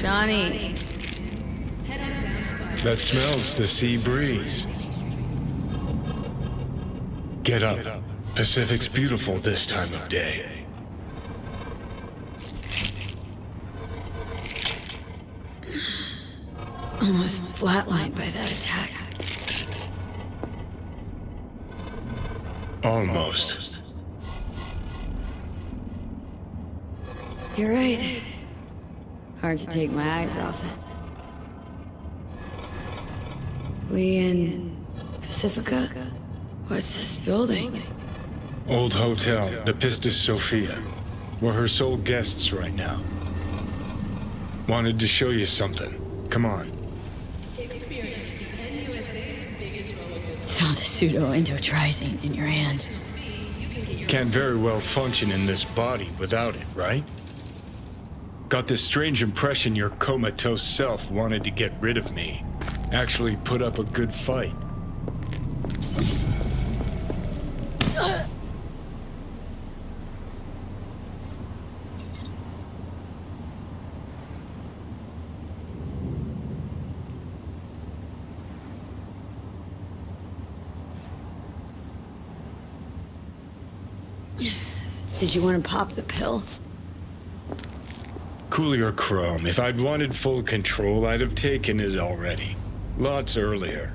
Johnny. That smells the sea breeze. Get up. Pacific's beautiful this time of day. Almost flatlined by that attack. Almost. You're right. Hard to take my eyes off it. We in Pacifica? What's this building? Old hotel, the Pistis Sophia. We're her sole guests right now. Wanted to show you something. Come on. Saw the pseudo-endotrizine in your hand. Can't very well function in this body without it, right? Got this strange impression your comatose self wanted to get rid of me. Actually put up a good fight. Did you want to pop the pill? Coolier Chrome, if I'd wanted full control, I'd have taken it already. Lots earlier.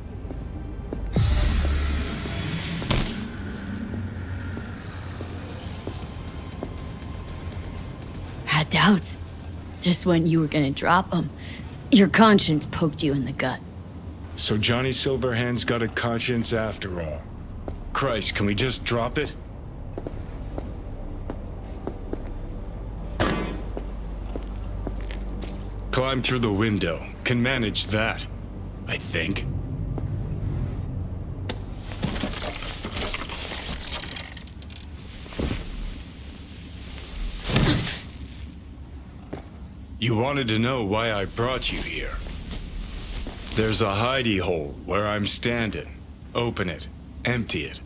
Had doubts. Just when you were gonna drop them, your conscience poked you in the gut. So Johnny Silverhand's got a conscience after all. Christ, can we just drop it? Climb through the window. Can manage that, I think. You wanted to know why I brought you here. There's a hidey hole where I'm standing. Open it. Empty it.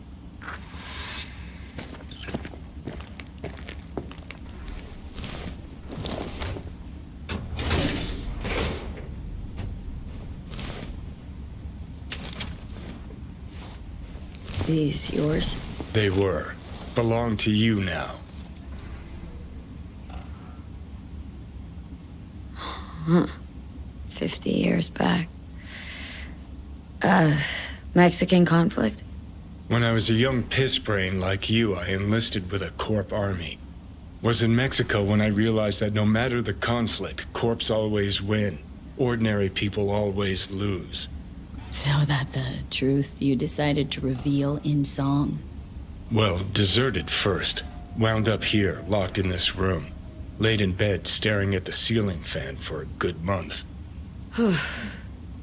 These yours? They were. Belong to you now. 50 years back. Mexican conflict? When I was a young pissbrain like you, I enlisted with a Corp army. Was in Mexico when I realized that no matter the conflict, Corps always win. Ordinary people always lose. So that the truth you decided to reveal in song? Well, deserted first. Wound up here, locked in this room. Laid in bed, staring at the ceiling fan for a good month.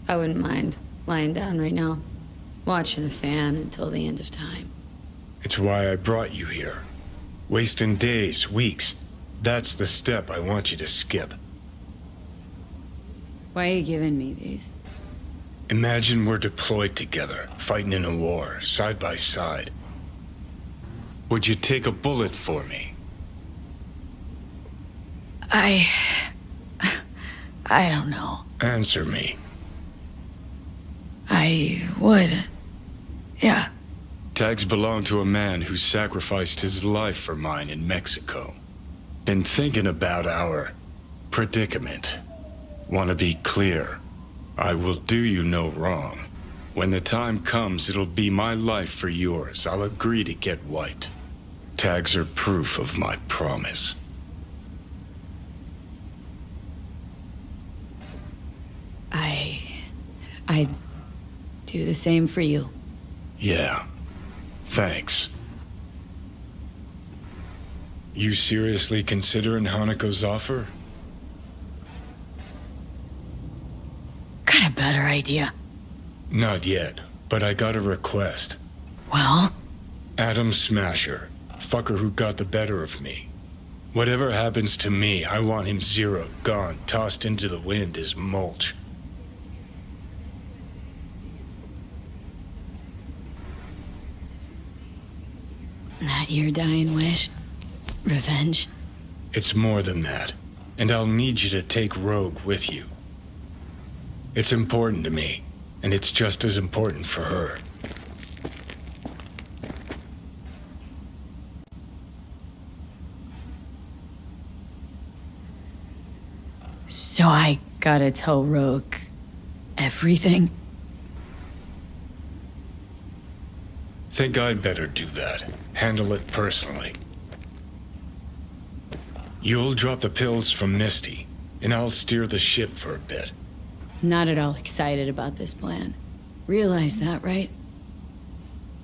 I wouldn't mind lying down right now, watching a fan until the end of time. It's why I brought you here. Wasting days, weeks. That's the step I want you to skip. Why are you giving me these? Imagine we're deployed together, fighting in a war, side by side. Would you take a bullet for me? I don't know. Answer me. I would. Yeah. Tags belong to a man who sacrificed his life for mine in Mexico. Been thinking about our predicament. Want to be clear. I will do you no wrong. When the time comes, it'll be my life for yours. I'll agree to get wiped. Tags are proof of my promise. I'd do the same for you. Yeah. Thanks. You seriously considering Hanako's offer? Got a better idea. Not yet, but I got a request. Well? Adam Smasher. Fucker who got the better of me. Whatever happens to me, I want him zeroed, gone, tossed into the wind as mulch. That your dying wish? Revenge? It's more than that. And I'll need you to take Rogue with you. It's important to me, and it's just as important for her. So I gotta tell Rogue everything? Think I'd better do that. Handle it personally. You'll drop the pills from Misty, and I'll steer the ship for a bit. Not at all excited about this plan. Realize that, right?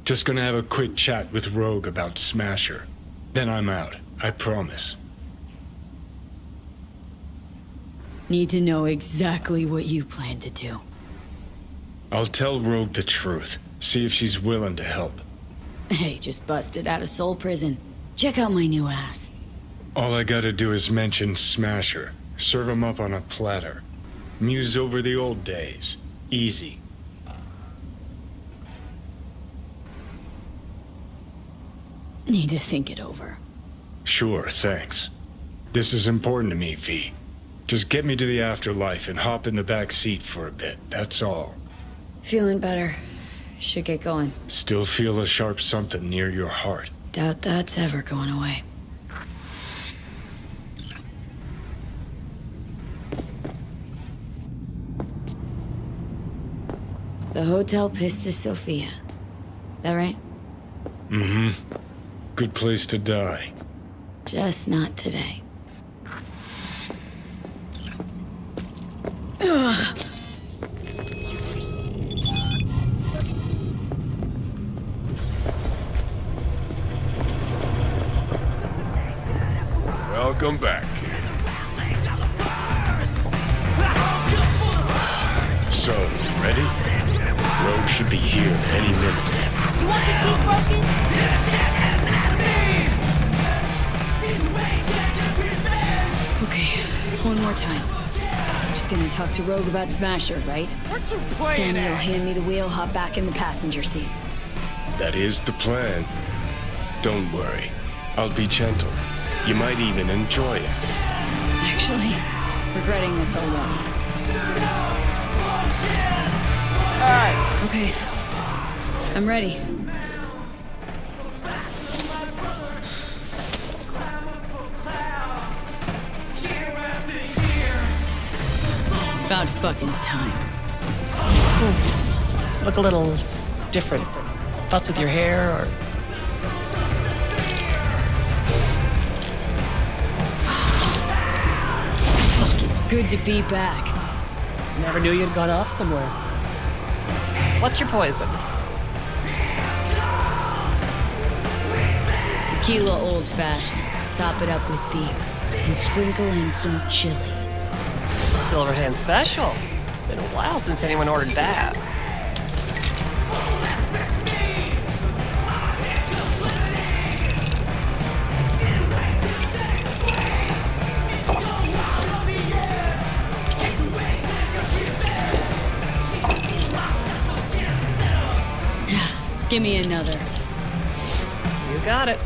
Just gonna have a quick chat with Rogue about Smasher. Then I'm out, I promise. Need to know exactly what you plan to do. I'll tell Rogue the truth. See if she's willing to help. Hey, just busted out of Soul Prison. Check out my new ass. All I gotta do is mention Smasher. Serve him up on a platter. Muse over the old days. Easy. Need to think it over. Sure, thanks. This is important to me, V. Just get me to the afterlife and hop in the back seat for a bit, that's all. Feeling better. Should get going. Still feel a sharp something near your heart. Doubt that's ever going away. The Hotel Pistis Sophia. That right? Mm-hmm. Good place to die. Just not today. Welcome back, kid. So, ready? Rogue should be here any minute. You want your teeth broken? Okay, one more time. Just gonna talk to Rogue about Smasher, right? What you playing Then you'll at? hand me the wheel, hop back in the passenger seat. That is the plan. Don't worry. I'll be gentle. You might even enjoy it. Actually, regretting this already. Alright, Okay, I'm ready. About fucking time. Look a little different. Fuss with your hair or... Fuck, it's good to be back. Never knew you'd gone off somewhere. What's your poison? Tequila old fashioned. Top it up with beer. And sprinkle in some chili. Silverhand special. Been a while since anyone ordered that. Give me another. You got it.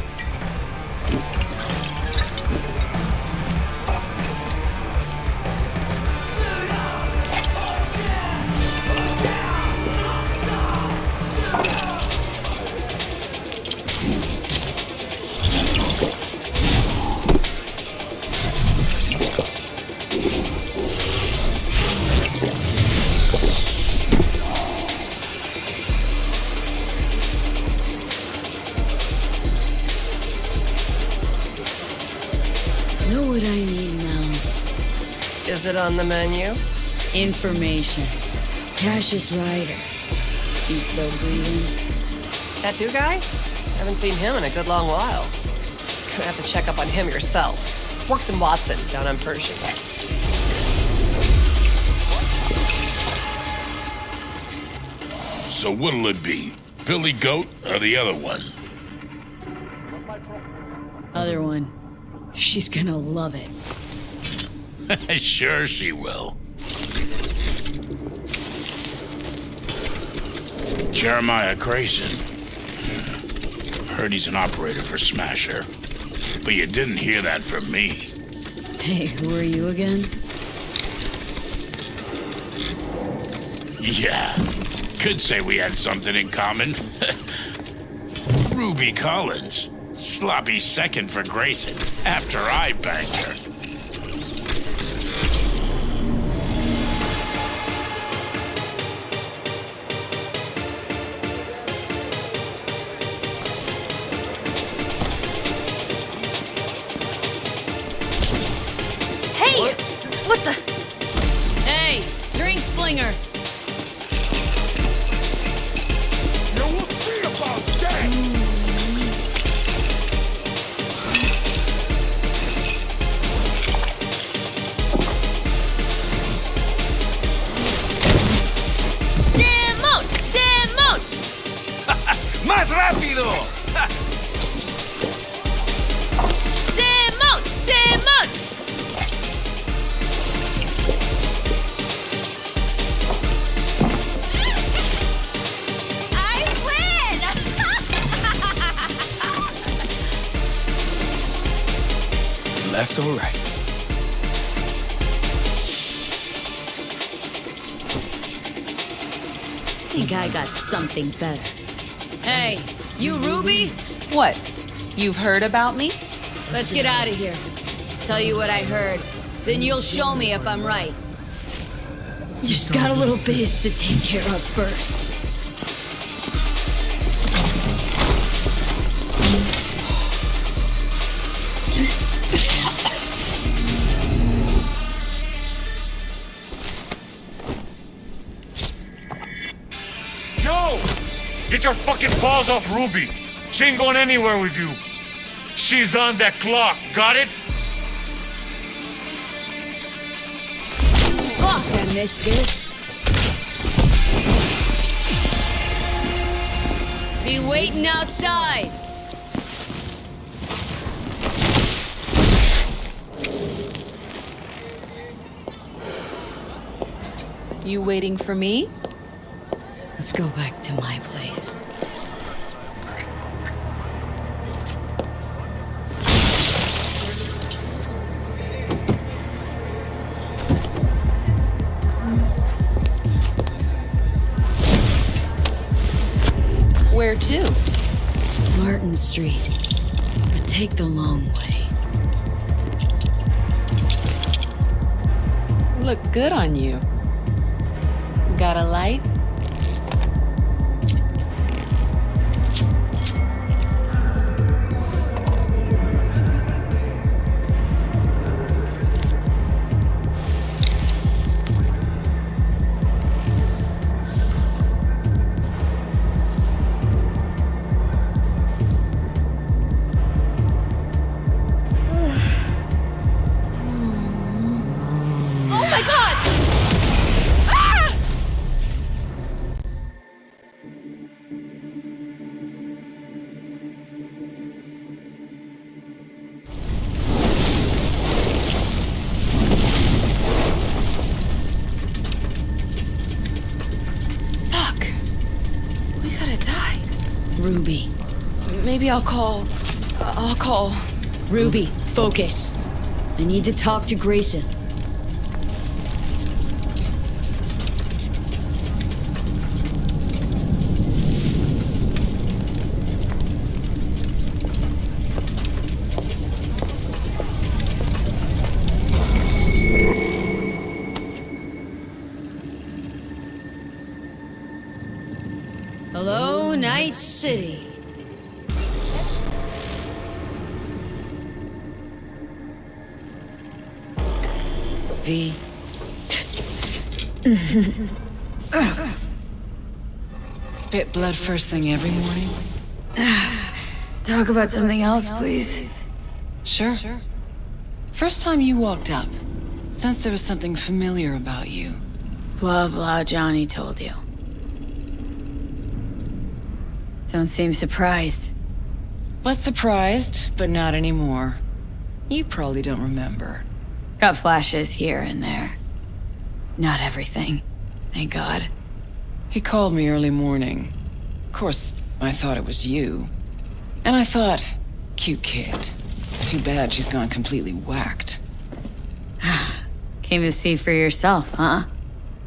Know what I need now? Is it on the menu? Information. Cassius Ryder. You still breathing? Tattoo guy? Haven't seen him in a good long while. Gonna have to check up on him yourself. Works in Watson, down on Pershing. So what'll it be? Billy Goat or the other one? Other one. She's gonna love it. Sure she will. Jeremiah Grayson. Heard he's an operator for Smasher. But you didn't hear that from me. Hey, who are you again? Yeah. Could say we had something in common. Ruby Collins. Sloppy second for Grayson after I banged her. Hey! What the? Hey, drink slinger. Yeah, we'll see about that! Simón! Simón! ¡Más rápido! Simón! Simón! I win! Left or right? I think I got something better. Hey, you Ruby? What? You've heard about me? Let's get out of here. Tell you what I heard. Then you'll show me if I'm right. Just got a little biz to take care of first. Yo! Get your fucking paws off Ruby! She ain't going anywhere with you! She's on that clock, got it? Fuck, I missed this. Be waiting outside. You waiting for me? Let's go back to my place. Where to? Martin Street. But take the long way. Look good on you. Got a light? Oh my god! Ah! Fuck. We could have died. Ruby. Maybe I'll call. Ruby, focus. I need to talk to Grayson. Hello, Night City. V. Spit blood first thing every morning? Talk about something else, please. Sure. First time you walked up, sensed there was something familiar about you. Blah, blah, Johnny told you. Don't seem surprised. Was surprised, but not anymore. You probably don't remember. Got flashes here and there. Not everything, thank God. He called me early morning. Of course, I thought it was you. And I thought, cute kid. Too bad she's gone completely whacked. Came to see for yourself, huh?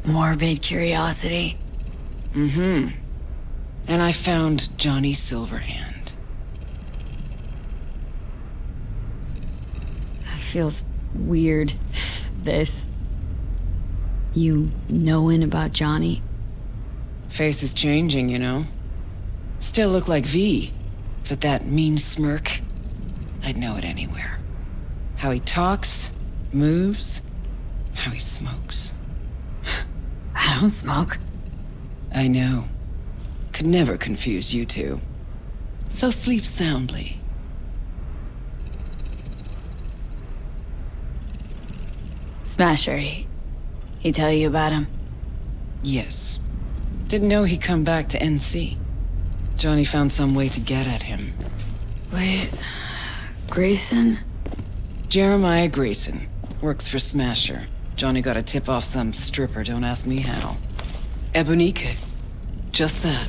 Morbid curiosity. And I found Johnny Silverhand. Feels weird, this. You knowing about Johnny? Face is changing, you know? Still look like V, but that mean smirk, I'd know it anywhere. How he talks, moves, how he smokes. I don't smoke. I know. Could never confuse you two. So sleep soundly. Smasher, he tell you about him? Yes. Didn't know he'd come back to NC. Johnny found some way to get at him. Wait, Grayson? Jeremiah Grayson. Works for Smasher. Johnny got a tip off some stripper, don't ask me how. Ebonique. Just that.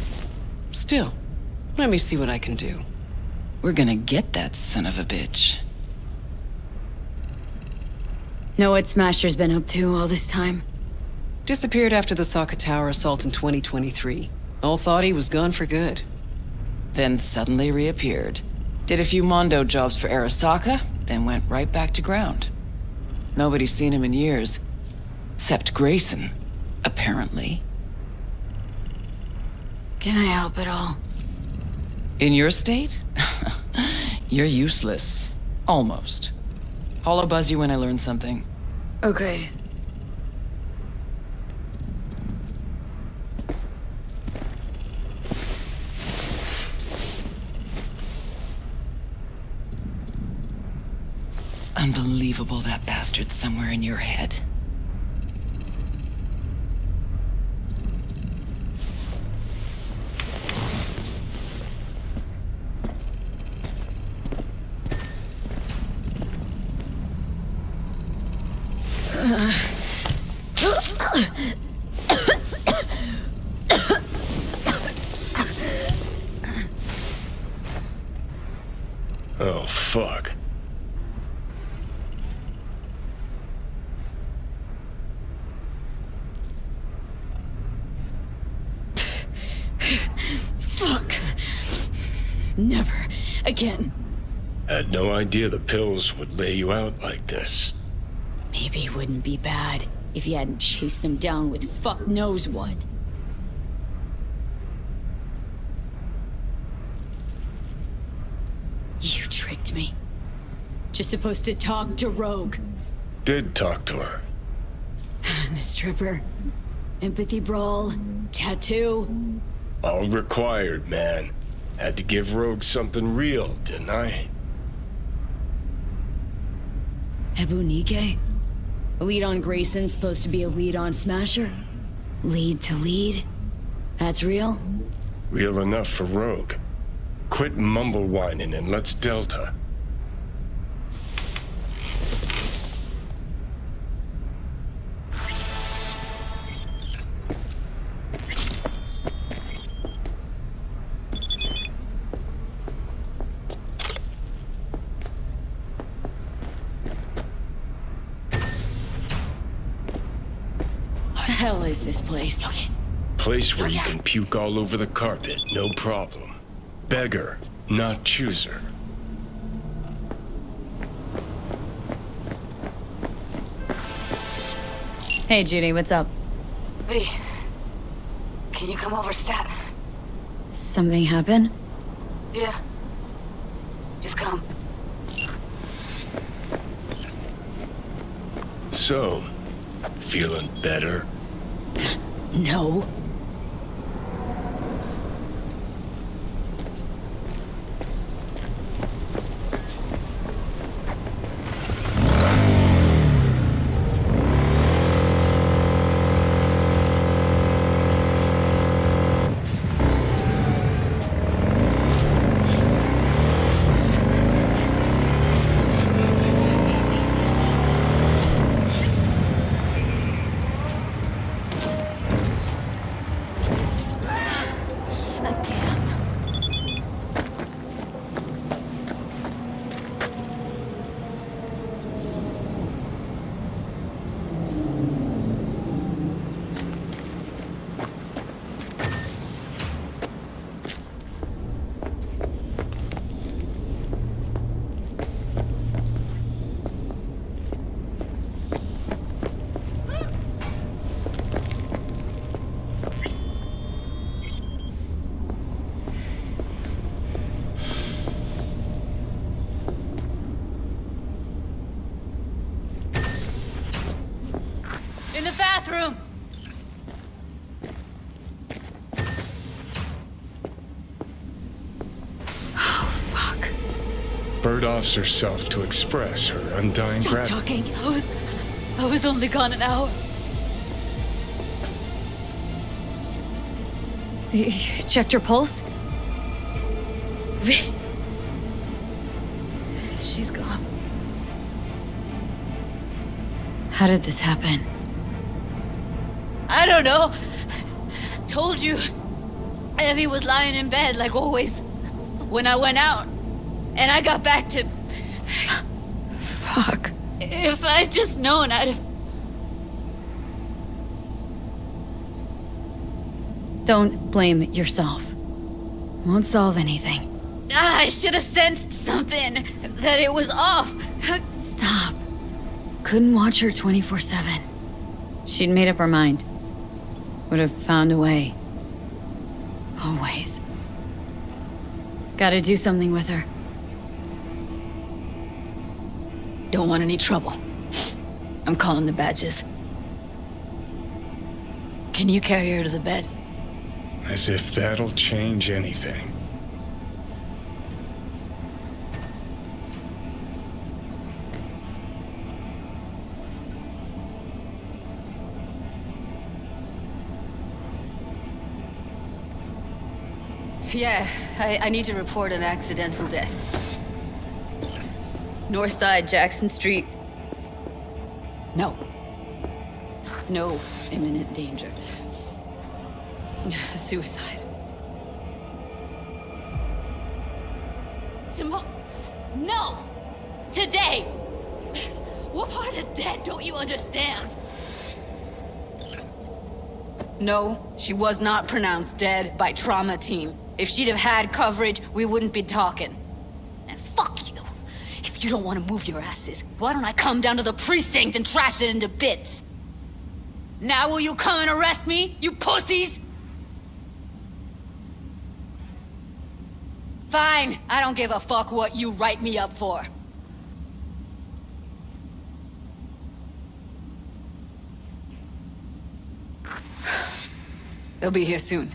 Still, let me see what I can do. We're gonna get that son of a bitch. Know what Smasher's been up to all this time? Disappeared after the Sokka Tower assault in 2023. All thought he was gone for good. Then suddenly reappeared. Did a few Mondo jobs for Arasaka, then went right back to ground. Nobody's seen him in years. Except Grayson, apparently. Can I help at all? In your state? You're useless. Almost. Hollow buzz you when I learn something. Okay. Unbelievable that bastard's somewhere in your head. Oh, fuck. Fuck. Never again. Had no idea the pills would lay you out like this. Maybe it wouldn't be bad if you hadn't chased him down with fuck knows what. You tricked me. Just supposed to talk to Rogue. Did talk to her. And the stripper. Empathy brawl. Tattoo. All required, man. Had to give Rogue something real, didn't I? Ebonique? A lead on Grayson supposed to be a lead on Smasher? Lead to lead? That's real? Real enough for Rogue. Quit mumble whining and let's Delta. What the hell is this place? Place where you can puke all over the carpet, no problem. Beggar, not chooser. Hey, Judy, what's up? V, can you come over stat? Something happened? Yeah. Just come. So, feeling better? No. bird offs herself to express her undying Stop gratitude. talking. I was only gone an hour. You checked your pulse? She's gone. How did this happen? I don't know. Told you. Evie was lying in bed like always when I went out. And I got back to... Fuck. If I'd just known, I'd have... Don't blame yourself. Won't solve anything. I should have sensed something. That it was off. Stop. Couldn't watch her 24/7. She'd made up her mind. Would have found a way. Always. Gotta do something with her. Don't want any trouble. I'm calling the badges. Can you carry her to the bed? As if that'll change anything. Yeah, I need to report an accidental death. North side, Jackson Street. No. No imminent danger. Suicide. Simone! No! Today! What part of dead don't you understand? No, she was not pronounced dead by trauma team. If she'd have had coverage, we wouldn't be talking. And fuck you. If you don't want to move your asses, why don't I come down to the precinct and trash it into bits? Now will you come and arrest me, you pussies? Fine, I don't give a fuck what you write me up for. They'll be here soon.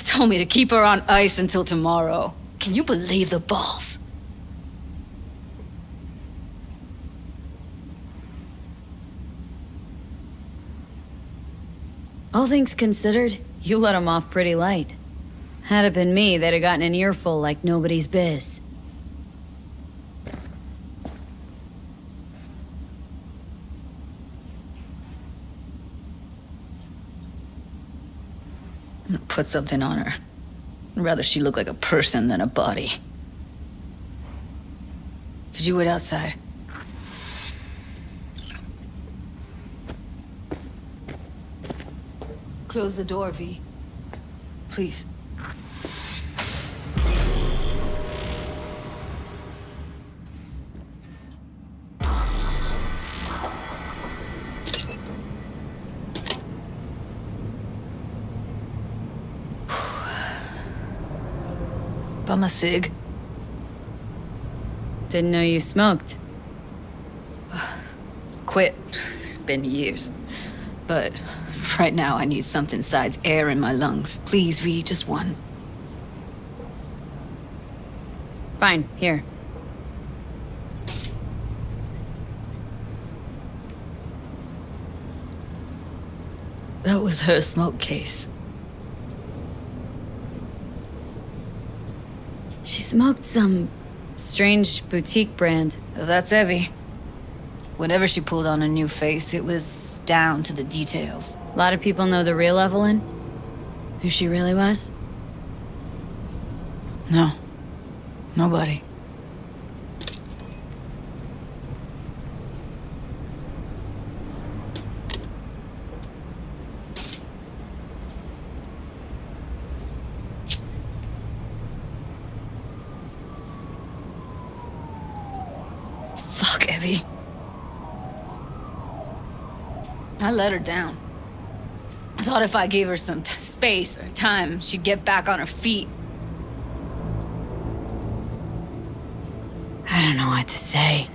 Told me to keep her on ice until tomorrow. Can you believe the balls? All things considered, you let him off pretty light. Had it been me, they'd have gotten an earful like nobody's biz. I'm gonna put something on her. I'd rather she look like a person than a body. Could you wait outside? Close the door, V. Please. Bum a cig. Didn't know you smoked. Quit. It's been years. But right now I need something besides air in my lungs. Please, V, just one. Fine, here. That was her smoke case. She smoked some strange boutique brand. That's Evie. Whenever she pulled on a new face, it was down to the details. A lot of people know the real Evelyn? Who she really was? No. Nobody. Fuck, Evie. I let her down. I thought if I gave her some space or time, she'd get back on her feet. I don't know what to say.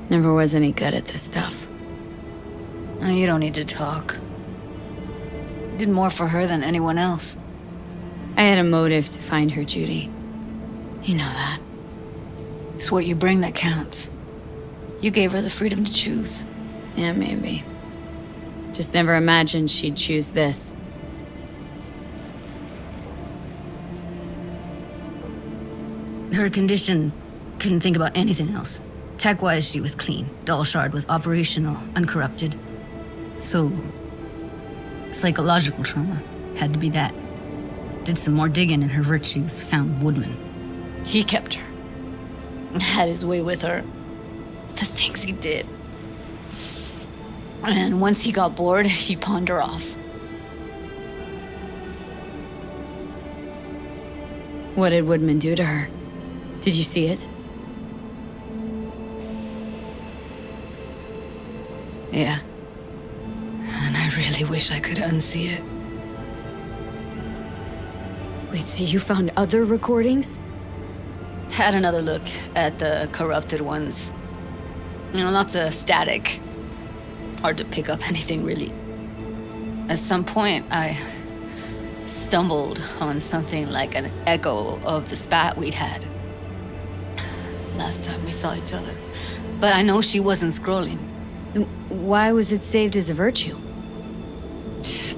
Never was any good at this stuff. Oh, you don't need to talk. You did more for her than anyone else. I had a motive to find her, Judy. You know that. It's what you bring that counts. You gave her the freedom to choose. Yeah, maybe. Just never imagined she'd choose this. Her condition couldn't think about anything else. Tech-wise, she was clean. Doll Shard was operational, uncorrupted. So, psychological trauma had to be that. Did some more digging and her virtues found Woodman. He kept her. Had his way with her. The things he did. And once he got bored, he pawned her off. What did Woodman do to her? Did you see it? Yeah. And I really wish I could unsee it. Wait, so you found other recordings? Had another look at the corrupted ones. You know, lots of static. Hard to pick up anything, really. At some point, I stumbled on something like an echo of the spat we'd had. Last time we saw each other. But I know she wasn't scrolling. Then why was it saved as a virtue?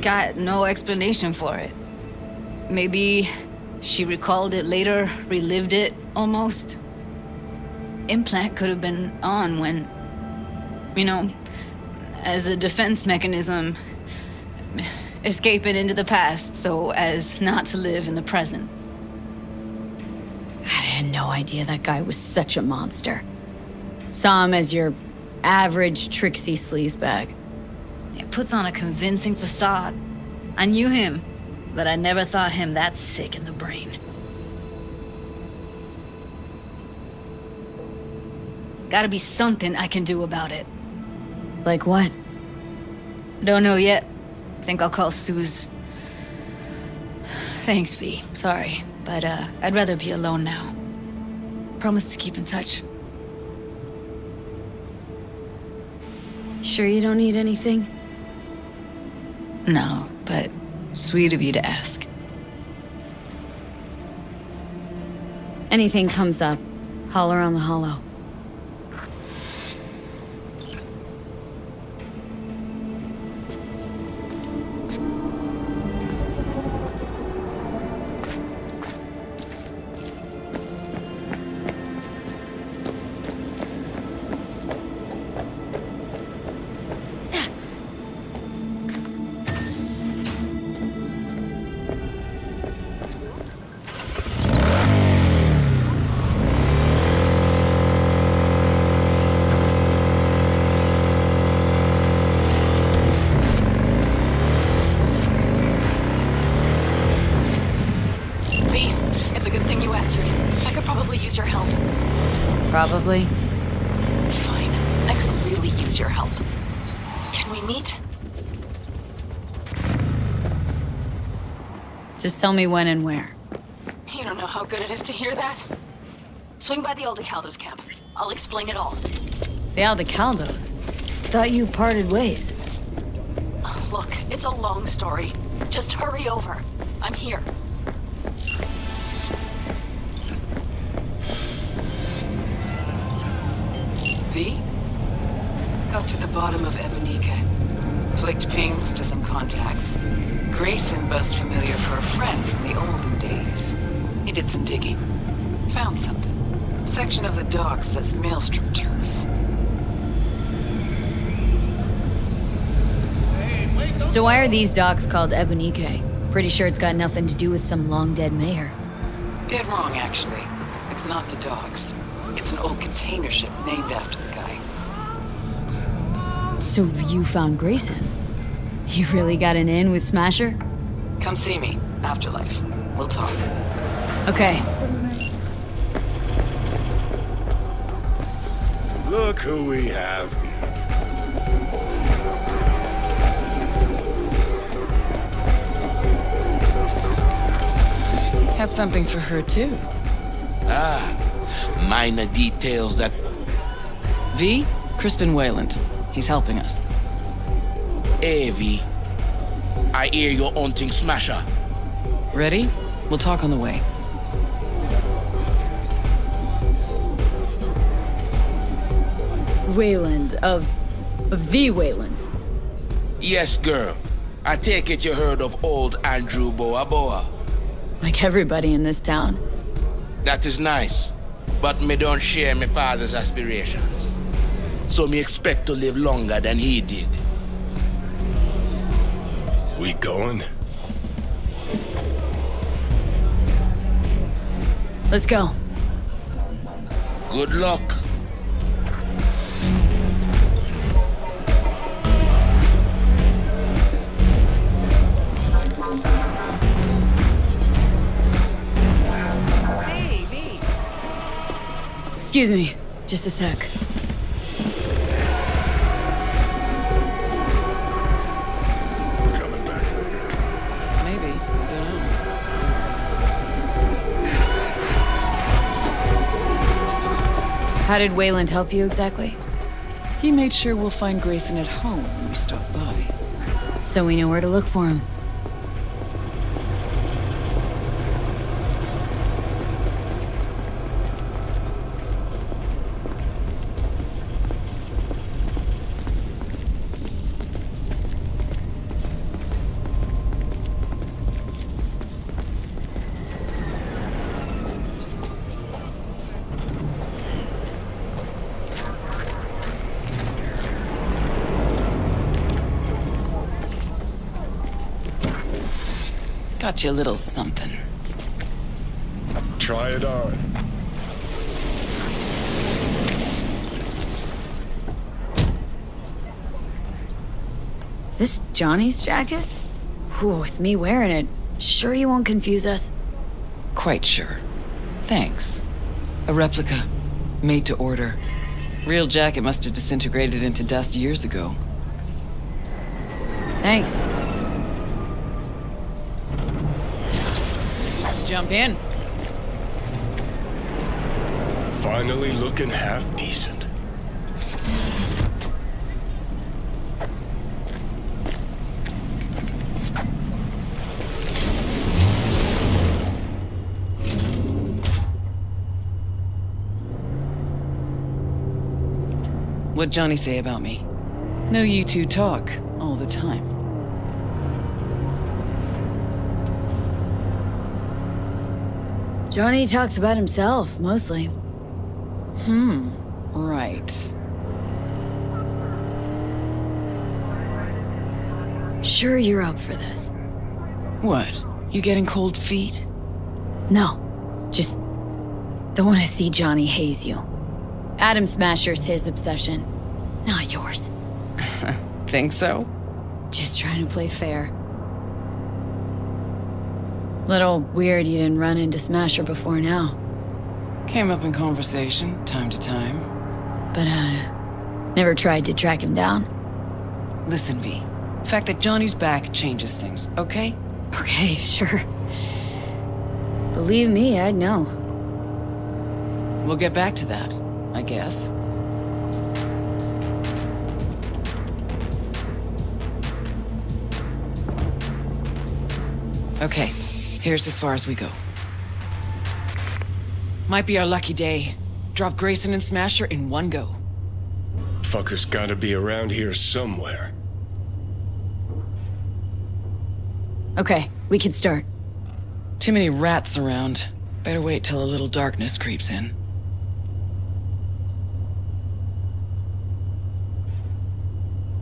Got no explanation for it. Maybe she recalled it later, relived it, almost. Implant could have been on when, you know, as a defense mechanism, escaping into the past so as not to live in the present. I had no idea that guy was such a monster. Saw him as your average tricksy sleazebag. It puts on a convincing facade. I knew him, but I never thought him that sick in the brain. Gotta be something I can do about it. Like what? Don't know yet. Think I'll call Suze. Thanks, V. Sorry, but I'd rather be alone now. Promise to keep in touch. Sure you don't need anything? No, but sweet of you to ask. Anything comes up, holler on the hollow. Probably. Fine. I could really use your help. Can we meet? Just tell me when and where. You don't know how good it is to hear that. Swing by the Aldecaldos camp. I'll explain it all. The Aldecaldos? Thought you parted ways. Look, it's a long story. Just hurry over. I'm here. V? Got to the bottom of Ebonike. Flicked pings to some contacts. Grayson buzzed familiar for a friend from the olden days. He did some digging. Found something. Section of the docks that's Maelstrom turf. So why are these docks called Ebonike? Pretty sure it's got nothing to do with some long-dead mayor. Dead wrong, actually. It's not the docks. It's an old container ship named after the guy. So you found Grayson? You really got an in with Smasher? Come see me. Afterlife. We'll talk. Okay. Look who we have here. Had something for her, too. Minor details that... V? Crispin Wayland. He's helping us. Hey, V. I hear you're hunting Smasher. Ready? We'll talk on the way. Wayland of the Waylands. Yes, girl. I take it you heard of old Andrew Boa Boa. Like everybody in this town. That is nice, but me don't share my father's aspirations. So me expect to live longer than he did. We going? Let's go. Good luck. Hey, V. Excuse me, just a sec. Coming back later. Maybe. I don't know. How did Wayland help you exactly? He made sure we'll find Grayson at home when we stop by. So we know where to look for him. Got you a little something. Try it on. This Johnny's jacket? Whew, with me wearing it, sure you won't confuse us? Quite sure. Thanks. A replica. Made to order. Real jacket must have disintegrated into dust years ago. Thanks. Jump in. Finally looking half decent. What'd Johnny say about me? No, you two talk all the time. Johnny talks about himself, mostly. Right. Sure you're up for this? What? You getting cold feet? No. Just don't want to see Johnny haze you. Adam Smasher's his obsession, not yours. Think so? Just trying to play fair. Little weird you didn't run into Smasher before now. Came up in conversation, time to time. But, never tried to track him down? Listen, V. The fact that Johnny's back changes things, okay? Okay, sure. Believe me, I'd know. We'll get back to that, I guess. Okay, here's as far as we go. Might be our lucky day. Drop Grayson and Smasher in one go. Fucker's gotta be around here somewhere. Okay, we can start. Too many rats around. Better wait till a little darkness creeps in.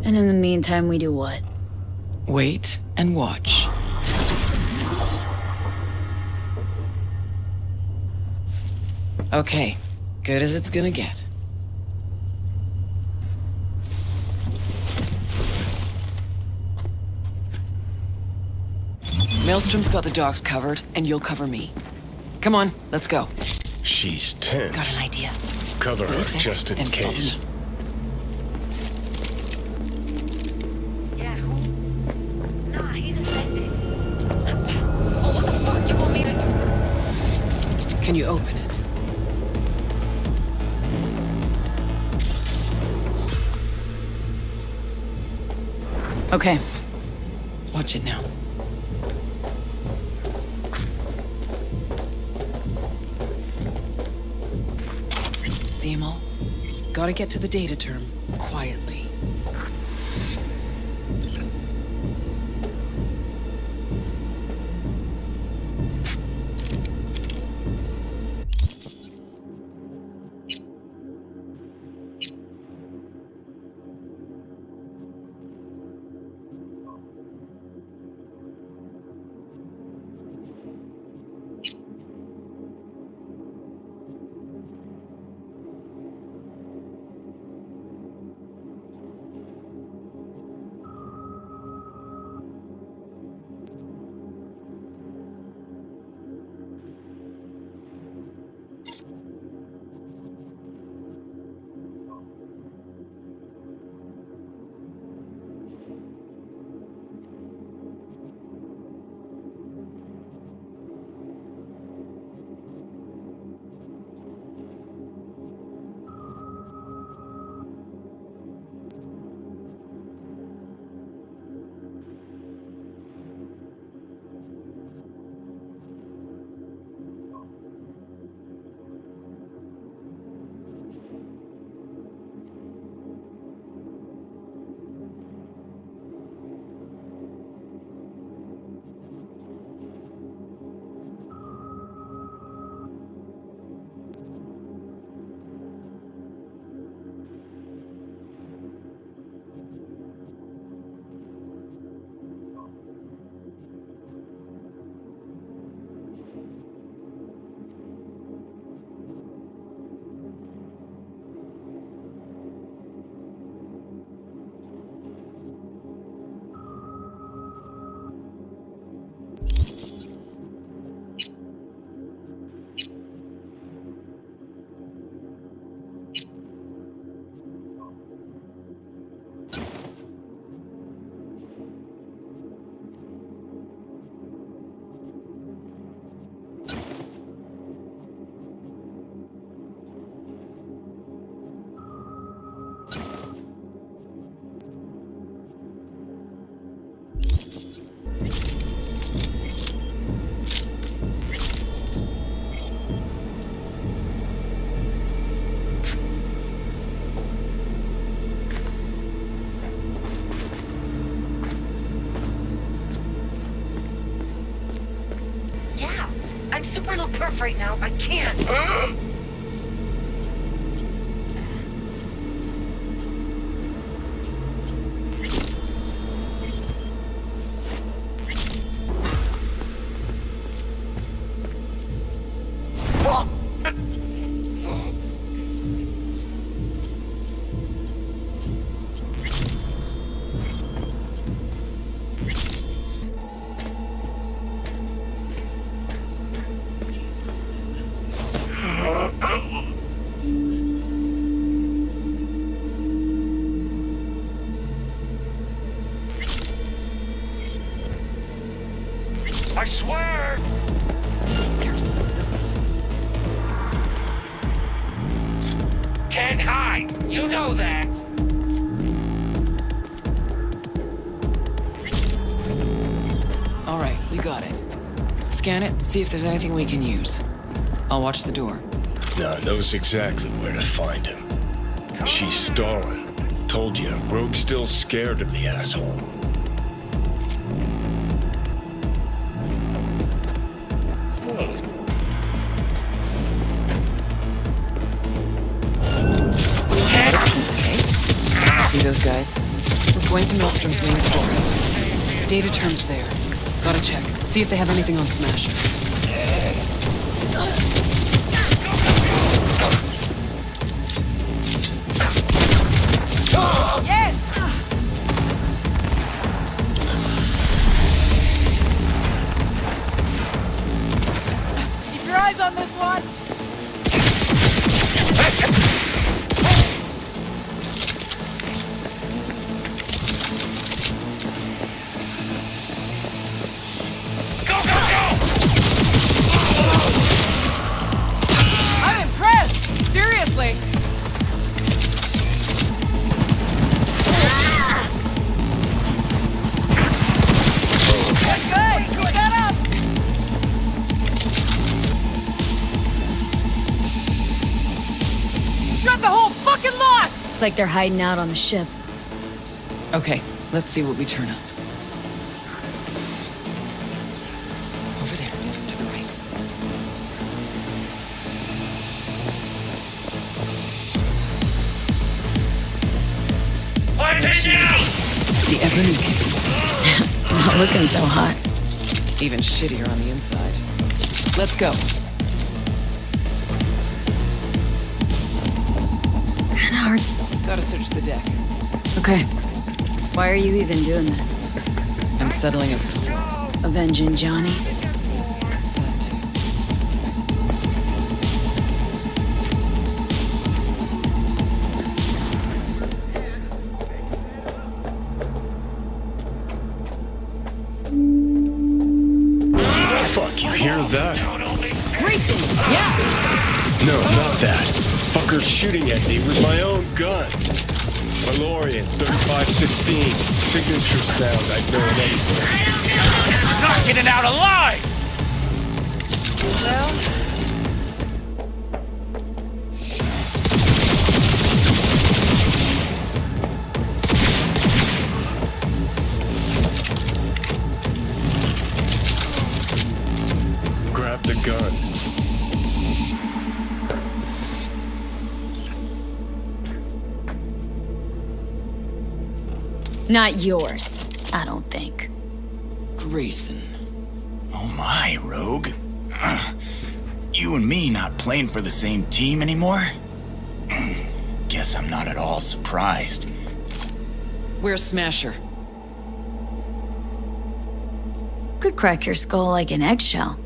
And in the meantime, we do what? Wait and watch. Okay, good as it's gonna get. Maelstrom's got the docks covered, and you'll cover me. Come on, let's go. She's tense. Got an idea. Cover her Wait a sec, just in and follow case. me. Yeah, who? Nah, he's affected. Oh, what the fuck do you want me to do? Can you open it? Okay. Watch it now. Gotta get to the data term, quietly. I'm super low perf right now. I can't. I swear! Can't hide! You know that! All right, we got it. Scan it, see if there's anything we can use. I'll watch the door. Nah, knows exactly where to find him. She's stalling. Told you, Rogue's still scared of the asshole. See those guys? We're going to Maelstrom's main storehouse. Data terms there. Gotta check. See if they have anything on Smash. Yes! Keep your eyes on this one! I'm impressed! Seriously! Good! Keep that up! Looks like they're hiding out on the ship. Okay, let's see what we turn up. Over there, to the right. The Ebonique. Not looking so hot. Even shittier on the inside. Let's go. Kinda hard. Gotta search the deck. Okay. Why are you even doing this? I'm settling a score. Avenging Johnny? That too. Fuck, you hear that? Racing! Yeah! No, not that. Fucker's shooting at me with my own gun. Valorian, 3516. Signature sound I know anywhere. Not getting out alive! Grab the gun. Not yours, I don't think. Grayson. Oh my, Rogue. You and me not playing for the same team anymore? Guess I'm not at all surprised. Where's Smasher? Could crack your skull like an eggshell.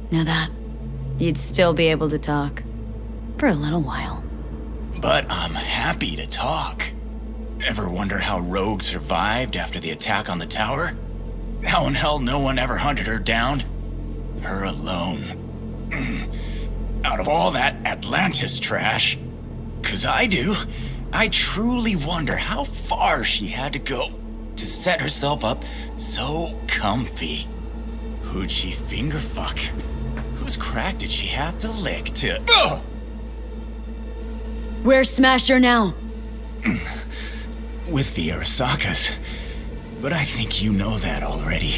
Know that? You'd still be able to talk. For a little while. But I'm happy to talk. Ever wonder how Rogue survived after the attack on the tower? How in hell no one ever hunted her down? Her alone. Out of all that Atlantis trash. 'Cause I do. I truly wonder how far she had to go to set herself up so comfy. Who'd she finger fuck? Whose crack did she have to lick to... Ugh! Where's Smasher now? With the Arasakas. But I think you know that already.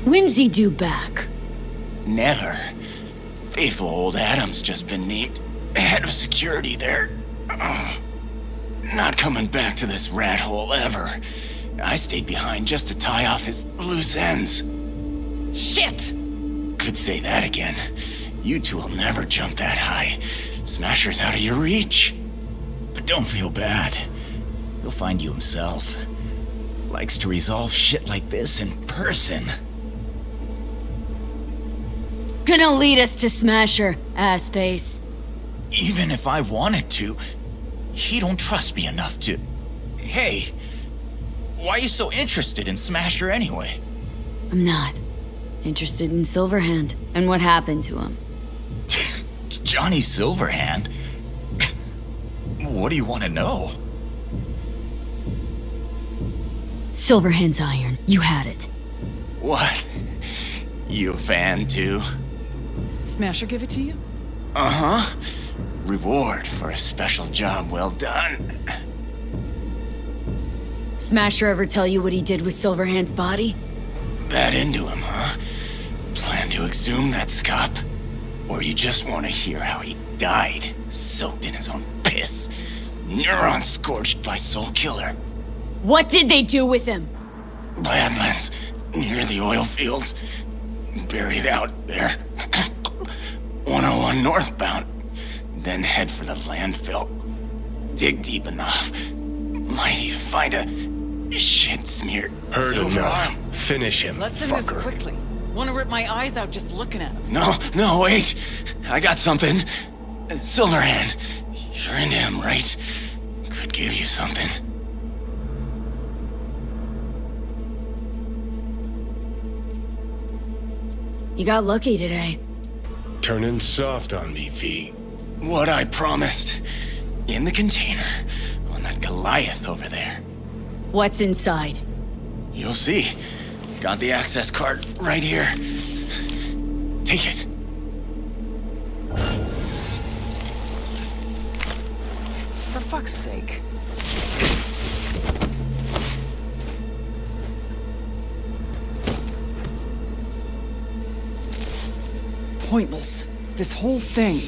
When's he due back? Never. Faithful old Adam's just been named head of security there. Not coming back to this rat hole ever. I stayed behind just to tie off his loose ends. Shit! Could say that again. You two will never jump that high. Smasher's out of your reach. But don't feel bad. He'll find you himself. Likes to resolve shit like this in person. Gonna lead us to Smasher, assface. Even if I wanted to, he don't trust me enough to... Hey, why are you so interested in Smasher anyway? I'm not. Interested in Silverhand and what happened to him. Johnny Silverhand? What do you want to know? Silverhand's iron. You had it. What? You a fan too? Smasher give it to you? Uh-huh. Reward for a special job well done. Smasher ever tell you what he did with Silverhand's body? That into him, huh? Plan to exhume that scop? Or you just want to hear how he died, soaked in his own piss, neurons scorched by Soul Killer? What did they do with him? Badlands, near the oil fields. Buried out there. 101 northbound. Then head for the landfill. Dig deep enough. Might even find a shit-smeared Heard silver enough. arm. Finish him, Let's end this fucker. quickly. Want to rip my eyes out just looking at him. No, wait. I got something. Silverhand. You're into him, right? Could give you something. You got lucky today. Turning soft on me, V. What I promised. In the container. On that Goliath over there. What's inside? You'll see. Got the access card right here. Take it. For fuck's sake. pointless. This whole thing.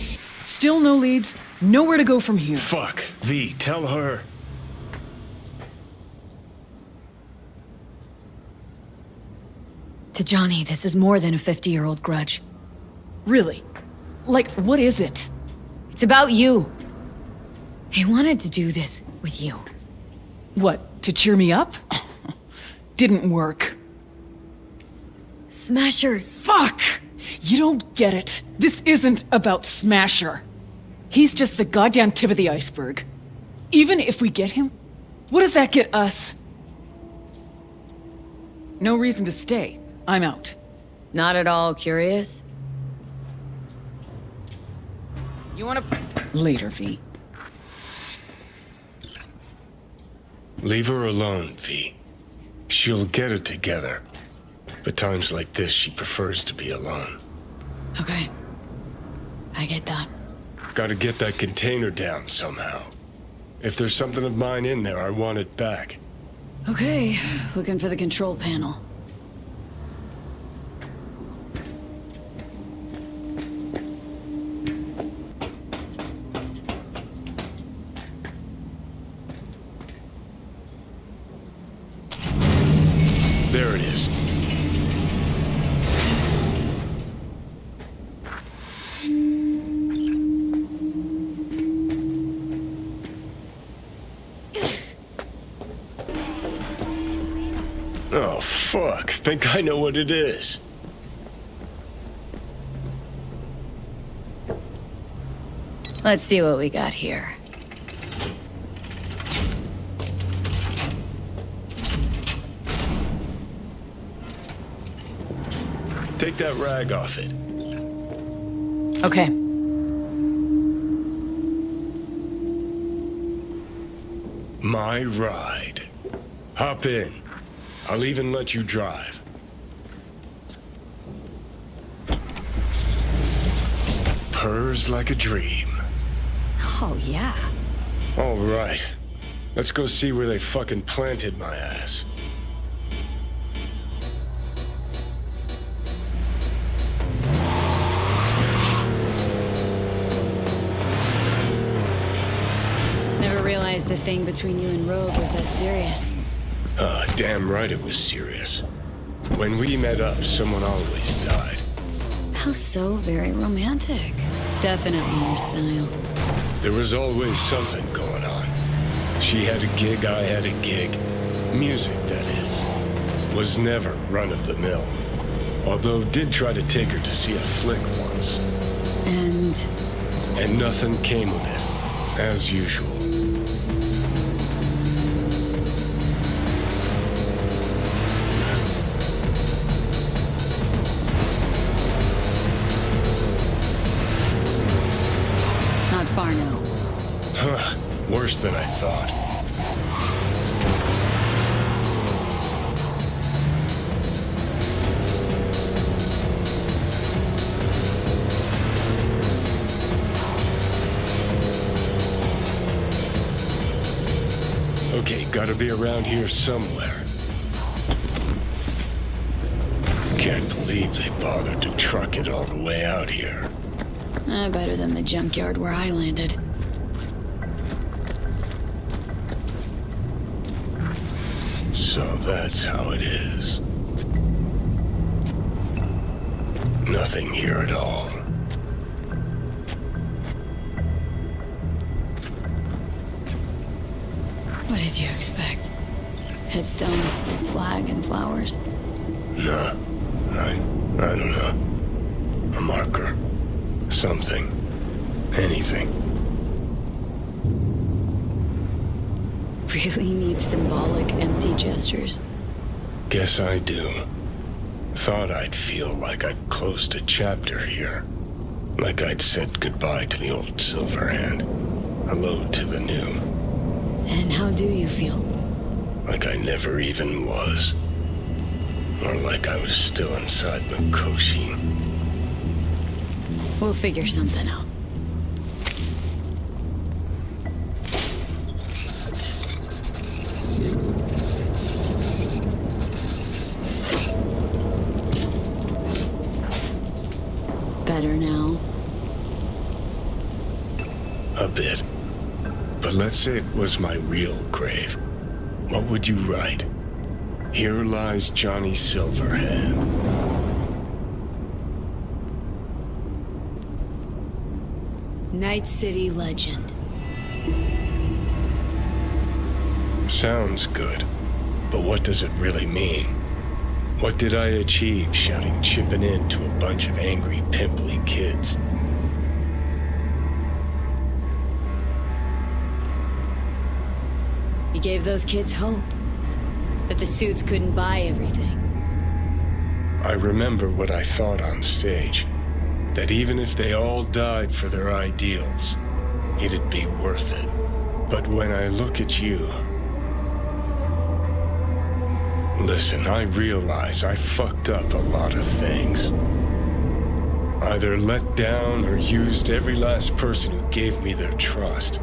Still no leads, nowhere to go from here. Fuck. V, tell her. To Johnny, this is more than a 50-year-old grudge. Really? Like, what is it? It's about you. He wanted to do this with you. What, to cheer me up? Didn't work. Smasher. Fuck! You don't get it. This isn't about Smasher. He's just the goddamn tip of the iceberg. Even if we get him, what does that get us? No reason to stay. I'm out. Not at all curious? You wanna... Later, V. Leave her alone, V. She'll get it together. But times like this, she prefers to be alone. Okay. I get that. Gotta get that container down somehow. If there's something of mine in there, I want it back. Okay, looking for the control panel. There it is. Oh, fuck. Think I know what it is. Let's see what we got here. Take that rag off it. Okay. My ride. Hop in. I'll even let you drive. Purrs like a dream. Oh, yeah. All right. Let's go see where they fucking planted my ass. Never realized the thing between you and Rogue was that serious. Damn right it was serious. When we met up, someone always died. How so very romantic. Definitely your style. There was always something going on. She had a gig, I had a gig. Music, that is. Was never run-of-the-mill. Although did try to take her to see a flick once. And nothing came of it, as usual. Not far now. Huh. Worse than I thought. Okay, gotta be around here somewhere. Can't believe they bothered to truck it all the way out here. Better than the junkyard where I landed. So that's how it is. Nothing here at all. What did you expect? Headstone, flag, and flowers? No. I don't know. A marker. Something. Anything. Really need symbolic, empty gestures? Guess I do. Thought I'd feel like I'd closed a chapter here. Like I'd said goodbye to the old silver hand. Hello to the new. And how do you feel? Like I never even was. Or like I was still inside Mikoshi. We'll figure something out. better now. A bit. But let's say it was my real grave. What would you write? Here lies Johnny Silverhand. Night City legend. Sounds good. But what does it really mean? What did I achieve shouting Chippin in to a bunch of angry, pimply kids? You gave those kids hope. That the suits couldn't buy everything. I remember what I thought on stage. That even if they all died for their ideals, it'd be worth it. But when I look at you... Listen, I realize I fucked up a lot of things. Either let down or used every last person who gave me their trust.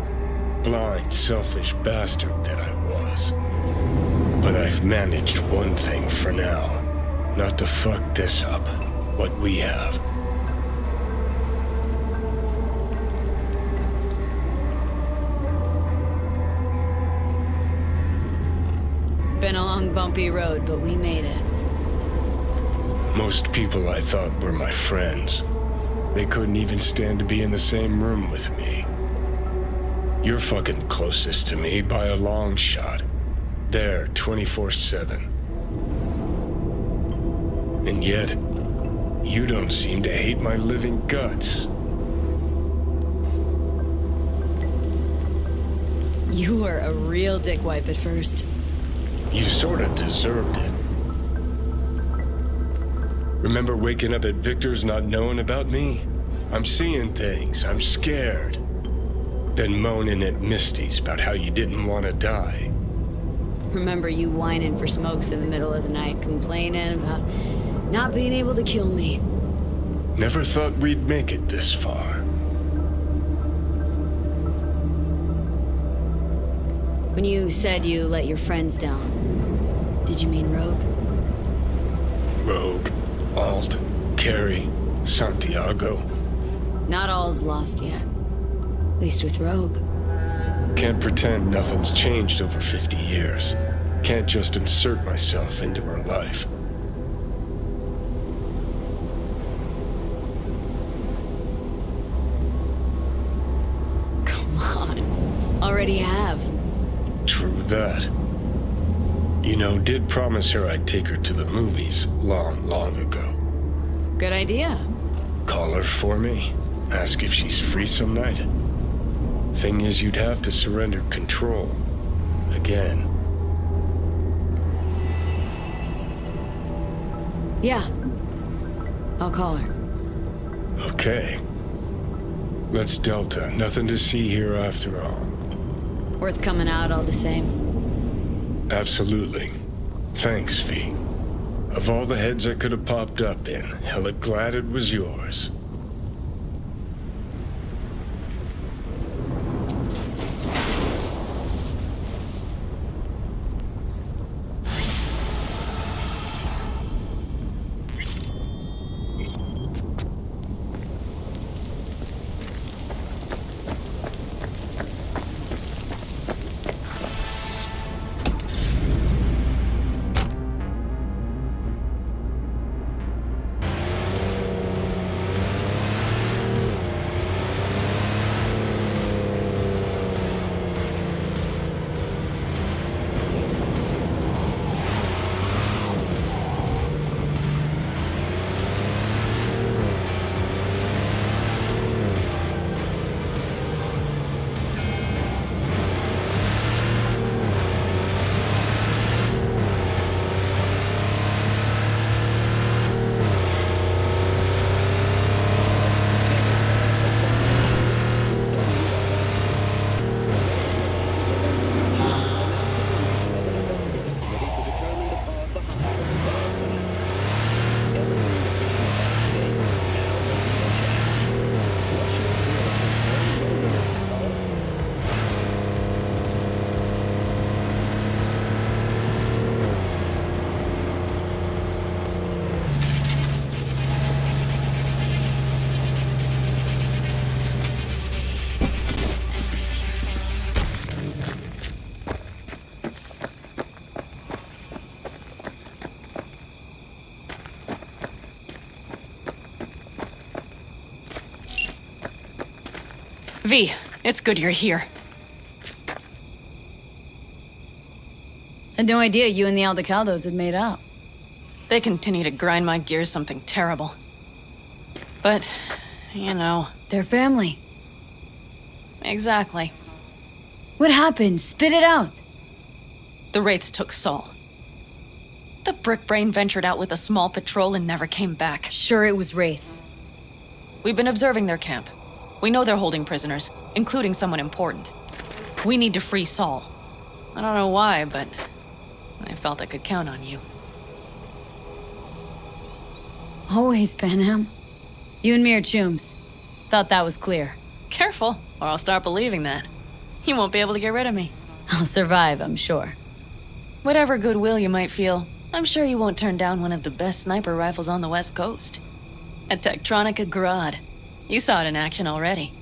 Blind, selfish bastard that I was. But I've managed one thing for now. Not to fuck this up. What we have. Been a long, bumpy road, but we made it. Most people I thought were my friends. They couldn't even stand to be in the same room with me. You're fucking closest to me by a long shot. There, 24/7. And yet, you don't seem to hate my living guts. You were a real dickwipe at first. You sort of deserved it. Remember waking up at Victor's not knowing about me? I'm seeing things, I'm scared. Then moaning at Misty's about how you didn't want to die. Remember you whining for smokes in the middle of the night, complaining about not being able to kill me. Never thought we'd make it this far. When you said you let your friends down, did you mean Rogue? Rogue, Alt, Carrie, Santiago. Not all's lost yet. At least with Rogue. Can't pretend nothing's changed over 50 years. Can't just insert myself into her life. Come on. Already have. True that. You know, did promise her I'd take her to the movies long, long ago. Good idea. Call her for me. Ask if she's free some night. Thing is, you'd have to surrender control. Again. Yeah. I'll call her. Okay. Let's Delta. Nothing to see here after all. Worth coming out all the same. Absolutely. Thanks, V. Of all the heads I could have popped up in, hella glad it was yours. V, it's good you're here. Had no idea you and the Aldecaldos had made up. They continue to grind my gears something terrible. But, you know... They're family. Exactly. What happened? Spit it out. The Wraiths took Saul. The Brickbrain ventured out with a small patrol and never came back. Sure, it was Wraiths. We've been observing their camp. We know they're holding prisoners, including someone important. We need to free Saul. I don't know why, but I felt I could count on you. Always, Panam. You and me are chums. Thought that was clear. Careful, or I'll start believing that. You won't be able to get rid of me. I'll survive, I'm sure. Whatever goodwill you might feel, I'm sure you won't turn down one of the best sniper rifles on the West Coast. A Tektronica Grad. You saw it in action already.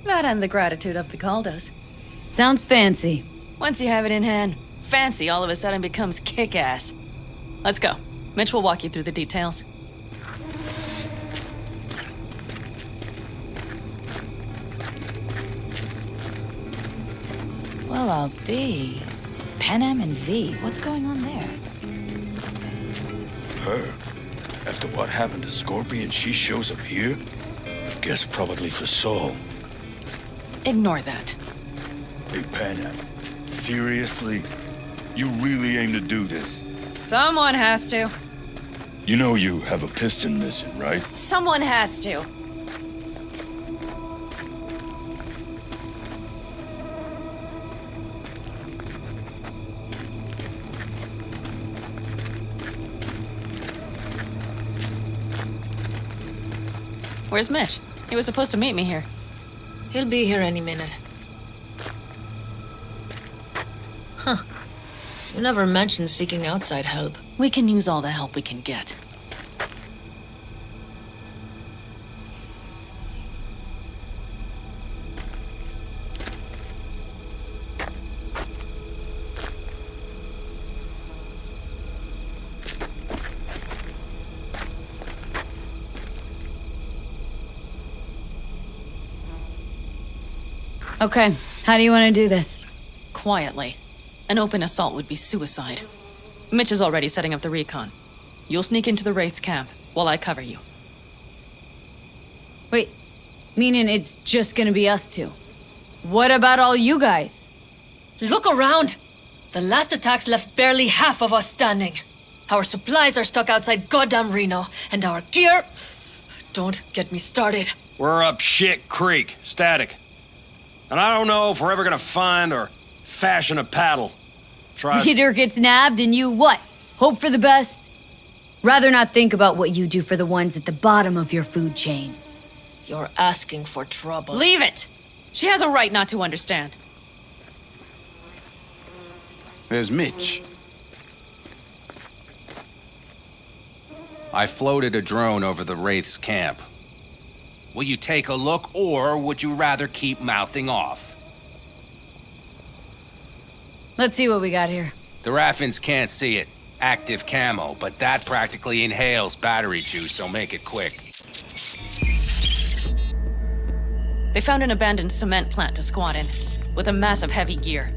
That and the gratitude of the Caldos. Sounds fancy. Once you have it in hand, fancy all of a sudden becomes kick-ass. Let's go. Mitch will walk you through the details. Well, I'll be. Panam and V, what's going on there? Her? After what happened to Scorpion, she shows up here? Guess probably for Saul. Ignore that. Hey, Panam. Seriously? You really aim to do this? Someone has to. You know you have a piston missing, right? Someone has to. Where's Mitch? He was supposed to meet me here. He'll be here any minute. Huh. You never mentioned seeking outside help. We can use all the help we can get. Okay, how do you want to do this? Quietly. An open assault would be suicide. Mitch is already setting up the recon. You'll sneak into the Wraith's camp while I cover you. Wait, meaning it's just gonna be us two? What about all you guys? Look around! The last attacks left barely half of us standing. Our supplies are stuck outside goddamn Reno, and our gear... Don't get me started. We're up shit creek, static. And I don't know if we're ever gonna find or fashion a paddle. Try... Leader gets nabbed and you what? Hope for the best? Rather not think about what you do for the ones at the bottom of your food chain. You're asking for trouble. Leave it! She has a right not to understand. There's Mitch. I floated a drone over the Wraith's camp. Will you take a look, or would you rather keep mouthing off? Let's see what we got here. The Raffins can't see it. Active camo, but that practically inhales battery juice, so make it quick. They found an abandoned cement plant to squat in, with a massive heavy gear.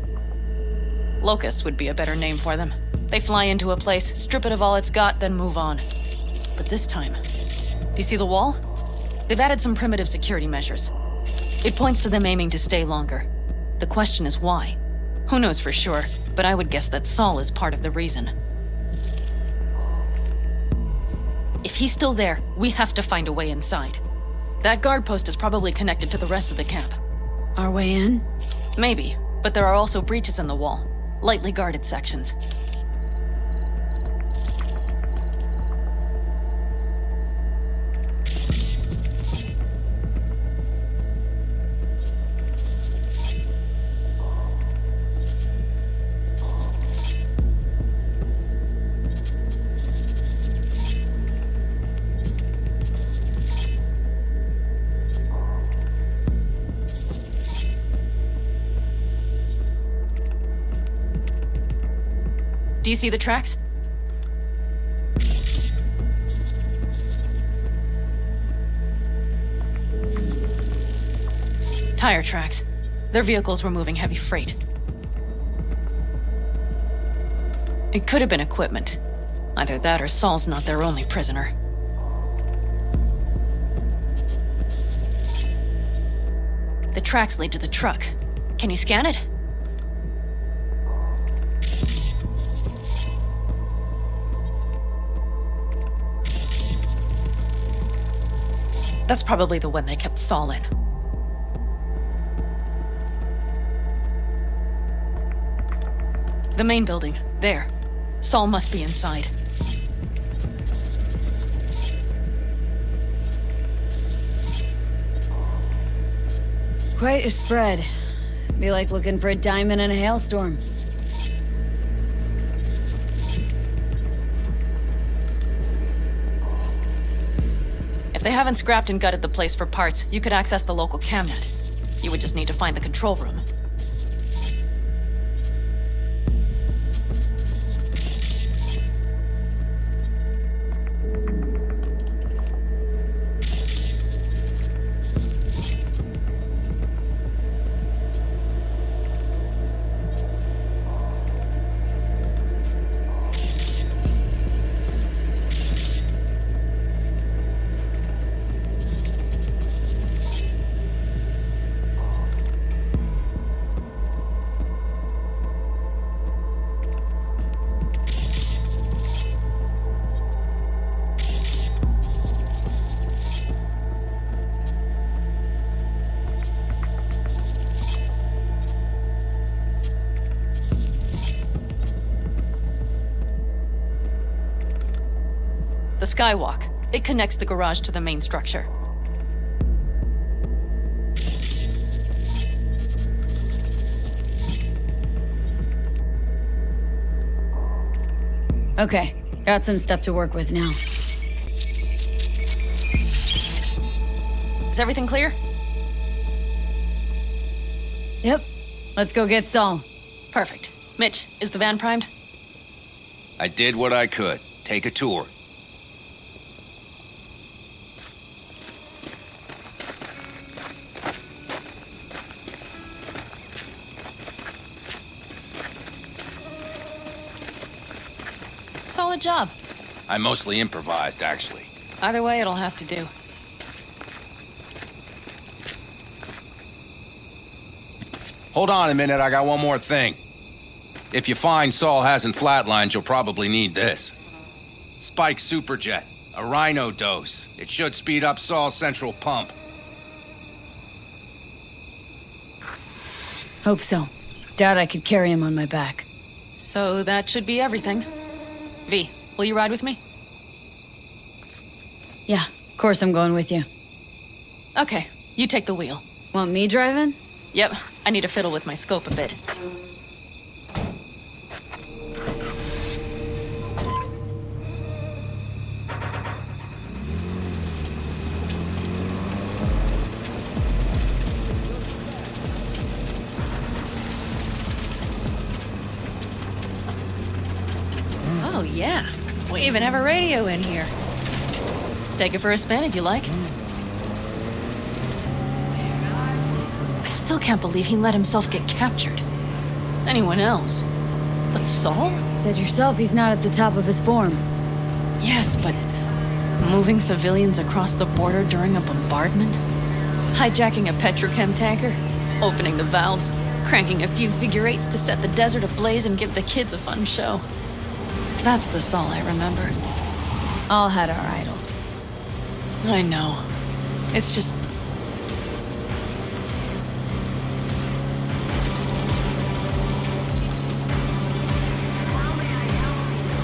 Locusts would be a better name for them. They fly into a place, strip it of all it's got, then move on. But this time, do you see the wall? They've added some primitive security measures. It points to them aiming to stay longer. The question is why? Who knows for sure, but I would guess that Saul is part of the reason. If he's still there, we have to find a way inside. That guard post is probably connected to the rest of the camp. Our way in? Maybe, but there are also breaches in the wall. Lightly guarded sections. Do you see the tracks? Tire tracks. Their vehicles were moving heavy freight. It could have been equipment. Either that or Saul's not their only prisoner. The tracks lead to the truck. Can you scan it? That's probably the one they kept Saul in. The main building. There. Saul must be inside. Quite a spread. Be like looking for a diamond in a hailstorm. If they haven't scrapped and gutted the place for parts, you could access the local camnet. You would just need to find the control room. The skywalk. It connects the garage to the main structure. Okay, got some stuff to work with now. Is everything clear? Yep. Let's go get Saul. Perfect. Mitch, is the van primed? I did what I could. Take a tour. Solid job. I mostly improvised, actually. Either way, it'll have to do. Hold on a minute, I got one more thing. If you find Saul hasn't flatlined, you'll probably need this. Spike Superjet, a rhino dose. It should speed up Saul's central pump. Hope so. Doubt I could carry him on my back. So that should be everything. V, will you ride with me? Yeah, of course I'm going with you. Okay, you take the wheel. Want me driving? Yep, I need to fiddle with my scope a bit. Oh yeah, we even have a radio in here. Take it for a spin if you like. I still can't believe he let himself get captured. Anyone else? But Saul? Said yourself he's not at the top of his form. Yes, but moving civilians across the border during a bombardment? Hijacking a petrochem tanker? Opening the valves? Cranking a few figure eights to set the desert ablaze and give the kids a fun show? That's the Saul I remember. All had our idols. I know. It's just...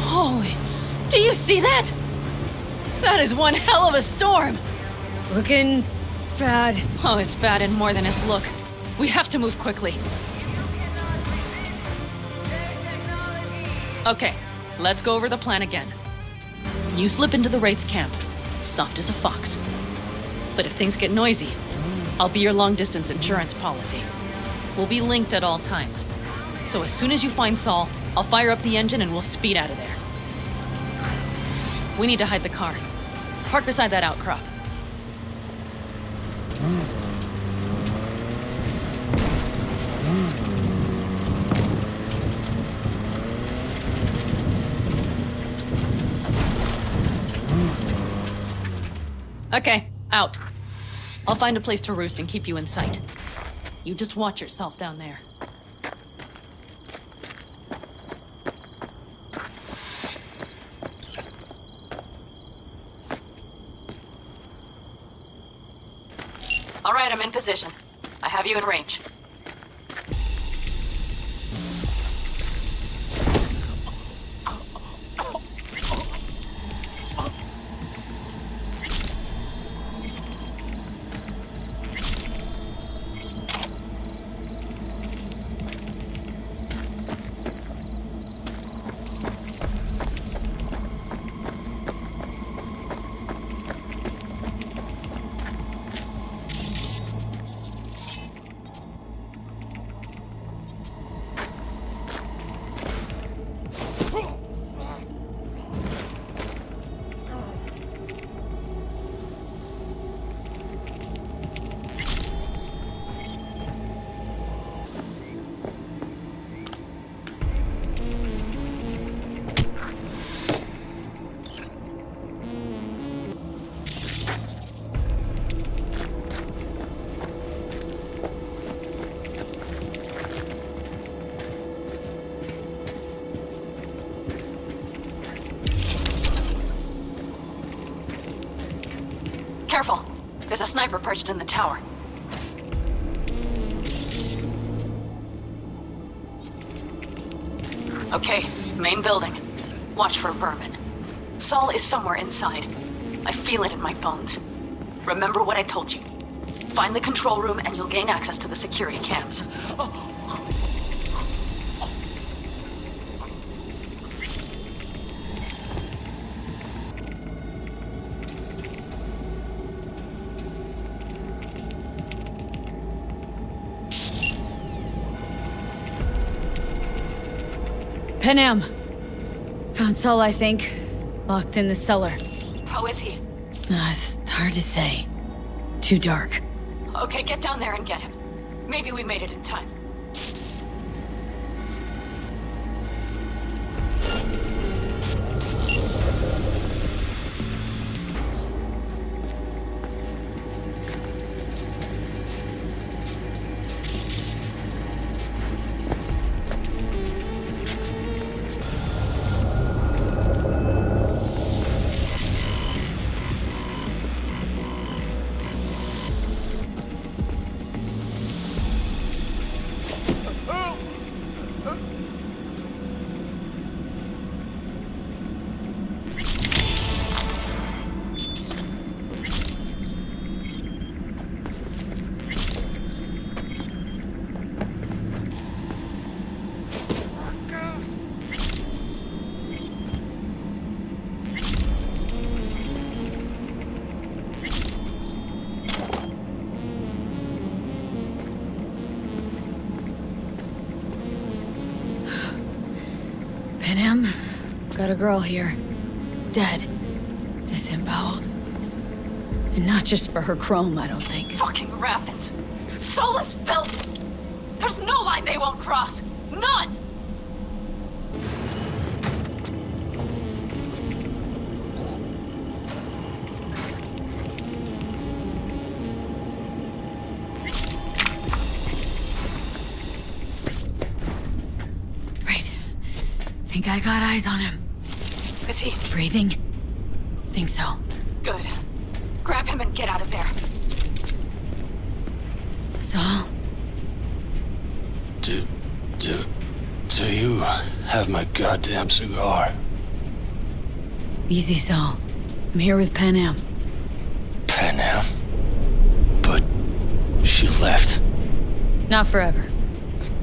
Holy... Do you see that? That is one hell of a storm! Looking... bad. Oh, it's bad and more than its look. We have to move quickly. Okay, let's go over the plan again. You slip into the Wraith's camp, soft as a fox. But if things get noisy, I'll be your long-distance insurance policy. We'll be linked at all times. So as soon as you find Saul, I'll fire up the engine and we'll speed out of there. We need to hide the car. Park beside that outcrop. Okay, out. I'll find a place to roost and keep you in sight. You just watch yourself down there. All right, I'm in position. I have you in range. Careful. There's a sniper perched in the tower. Okay, main building. Watch for vermin. Saul is somewhere inside. I feel it in my bones. Remember what I told you. Find the control room and you'll gain access to the security cams. Panam. Found Saul, I think. Locked in the cellar. How is he? It's hard to say. Too dark. Okay, get down there and get him. Maybe we made it in time. Panam, got a girl here. Dead. Disemboweled. And not just for her chrome, I don't think. Fucking rapids. Saul is built. There's no line they won't cross. None. Think I got eyes on him. Is he breathing? Think so. Good. Grab him and get out of there. Saul? Do you have my goddamn cigar? Easy, Saul. I'm here with Panam. Panam? But she left. Not forever.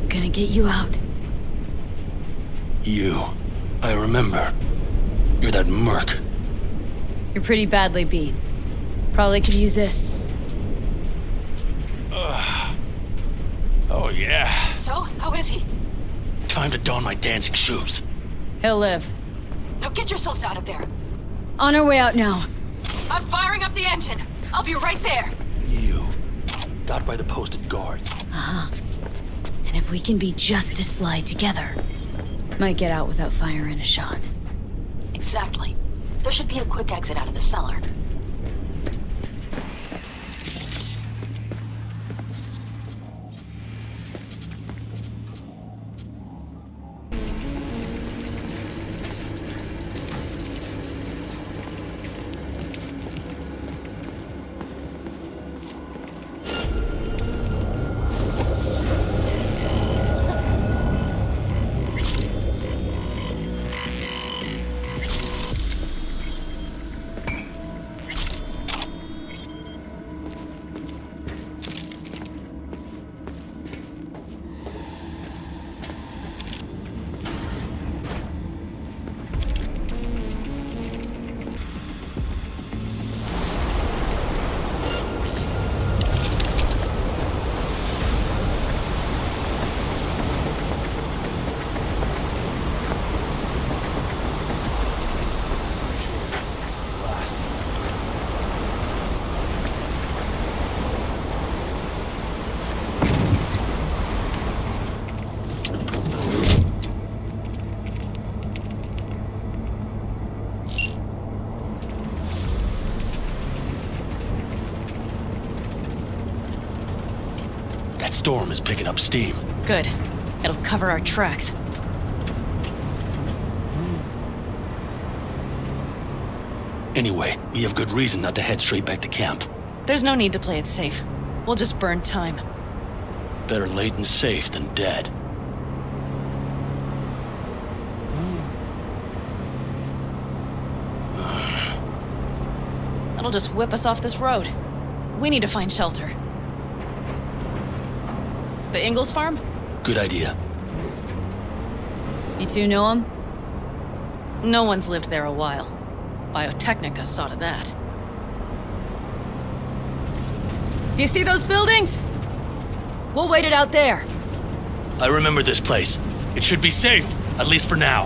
Gonna get you out. You. I remember. You're that merc. You're pretty badly beat. Probably could use this. Oh, yeah. So, how is he? Time to don my dancing shoes. He'll live. Now get yourselves out of there. On our way out now. I'm firing up the engine. I'll be right there. You. Got by the posted guards. Uh-huh. And if we can be just as sly together, might get out without firing a shot. Exactly. There should be a quick exit out of the cellar. That storm is picking up steam. Good. It'll cover our tracks. Anyway, we have good reason not to head straight back to camp. There's no need to play it safe. We'll just burn time. Better late and safe than dead. It'll just whip us off this road. We need to find shelter. The Ingalls farm? Good idea. You two know him? No one's lived there a while. Biotechnica saw to that. Do you see those buildings? We'll wait it out there. I remember this place. It should be safe, at least for now.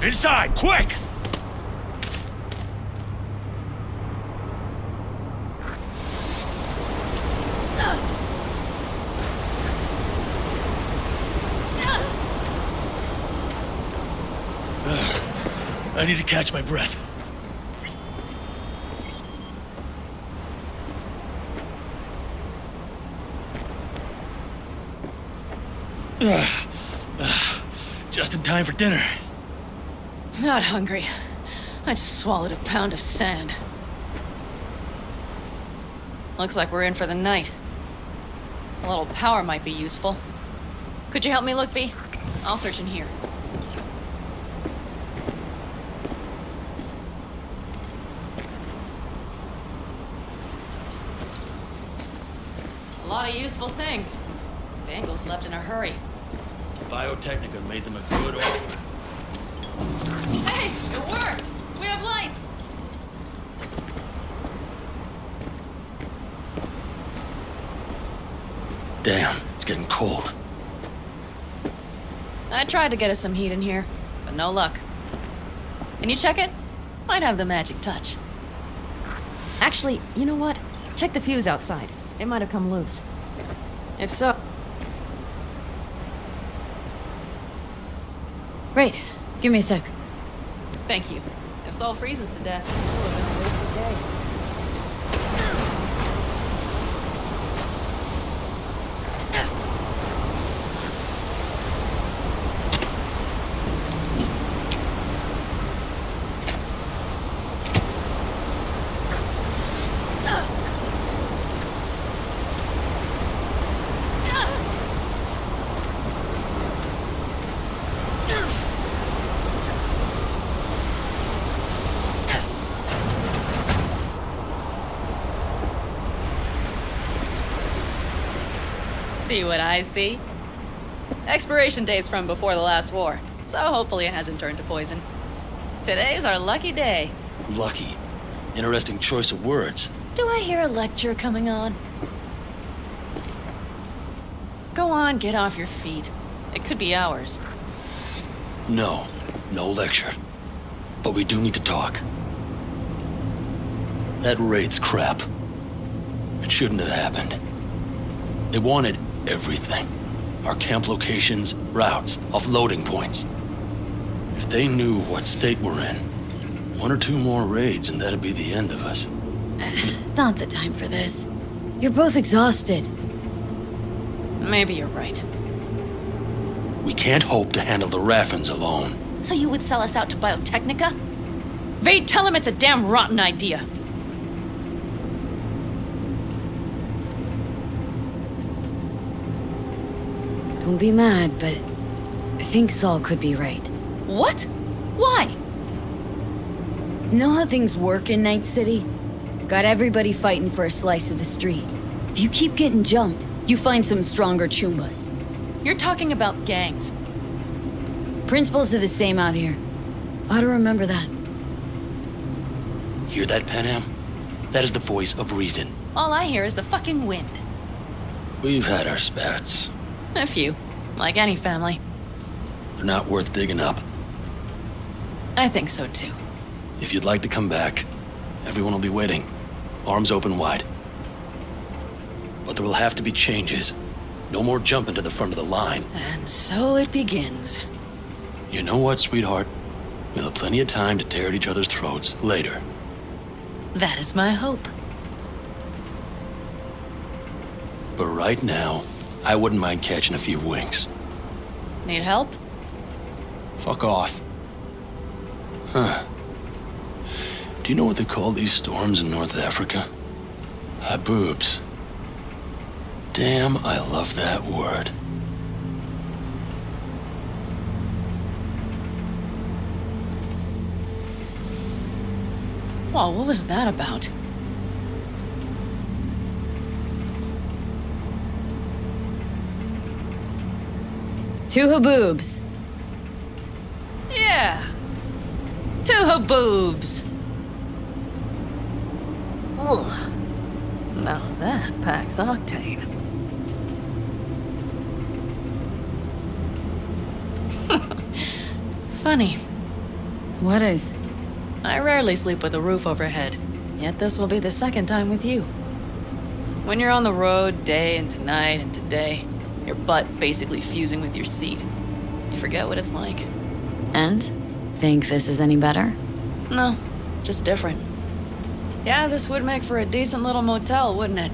Inside, quick! I need to catch my breath. Just in time for dinner. Not hungry. I just swallowed a pound of sand. Looks like we're in for the night. A little power might be useful. Could you help me look, V? I'll search in here. A lot of useful things. The Ingalls left in a hurry. Biotechnica made them a good offer. Hey, it worked! We have lights! Damn, it's getting cold. I tried to get us some heat in here, but no luck. Can you check it? Might have the magic touch. Actually, you know what? Check the fuse outside. It might have come loose. If so... Right. Give me a sec. Thank you. If Saul freezes to death, it will have been a wasted day. See what I see? Expiration date's from before the last war, so hopefully it hasn't turned to poison. Today's our lucky day. Lucky. Interesting choice of words. Do I hear a lecture coming on? Go on, get off your feet. It could be hours. No lecture. But we do need to talk. That Wraith's crap. It shouldn't have happened. They wanted everything. Our camp locations, routes, offloading points. If they knew what state we're in, 1 or 2 more raids and that'd be the end of us. Not the time for this. You're both exhausted. Maybe you're right. We can't hope to handle the Raffens alone. So you would sell us out to Biotechnica? Vade, tell him it's a damn rotten idea. Don't be mad, but I think Saul could be right. What? Why? Know how things work in Night City? Got everybody fighting for a slice of the street. If you keep getting jumped, you find some stronger Chumbas. You're talking about gangs. Principles are the same out here. Ought to remember that. Hear that, Panam? That is the voice of reason. All I hear is the fucking wind. We've had our spats. A few. Like any family. They're not worth digging up. I think so too. If you'd like to come back, everyone will be waiting. Arms open wide. But there will have to be changes. No more jumping to the front of the line. And so it begins. You know what, sweetheart? We'll have plenty of time to tear at each other's throats later. That is my hope. But right now, I wouldn't mind catching a few winks. Need help? Fuck off. Huh. Do you know what they call these storms in North Africa? Haboobs. Damn, I love that word. Whoa, what was that about? Two haboobs. Yeah. 2 haboobs. Ugh. Now that packs octane. Funny. What is? I rarely sleep with a roof overhead, yet this will be the second time with you. When you're on the road day into night into day, your butt basically fusing with your seat, you forget what it's like. And? Think this is any better? No, just different. Yeah, this would make for a decent little motel, wouldn't it?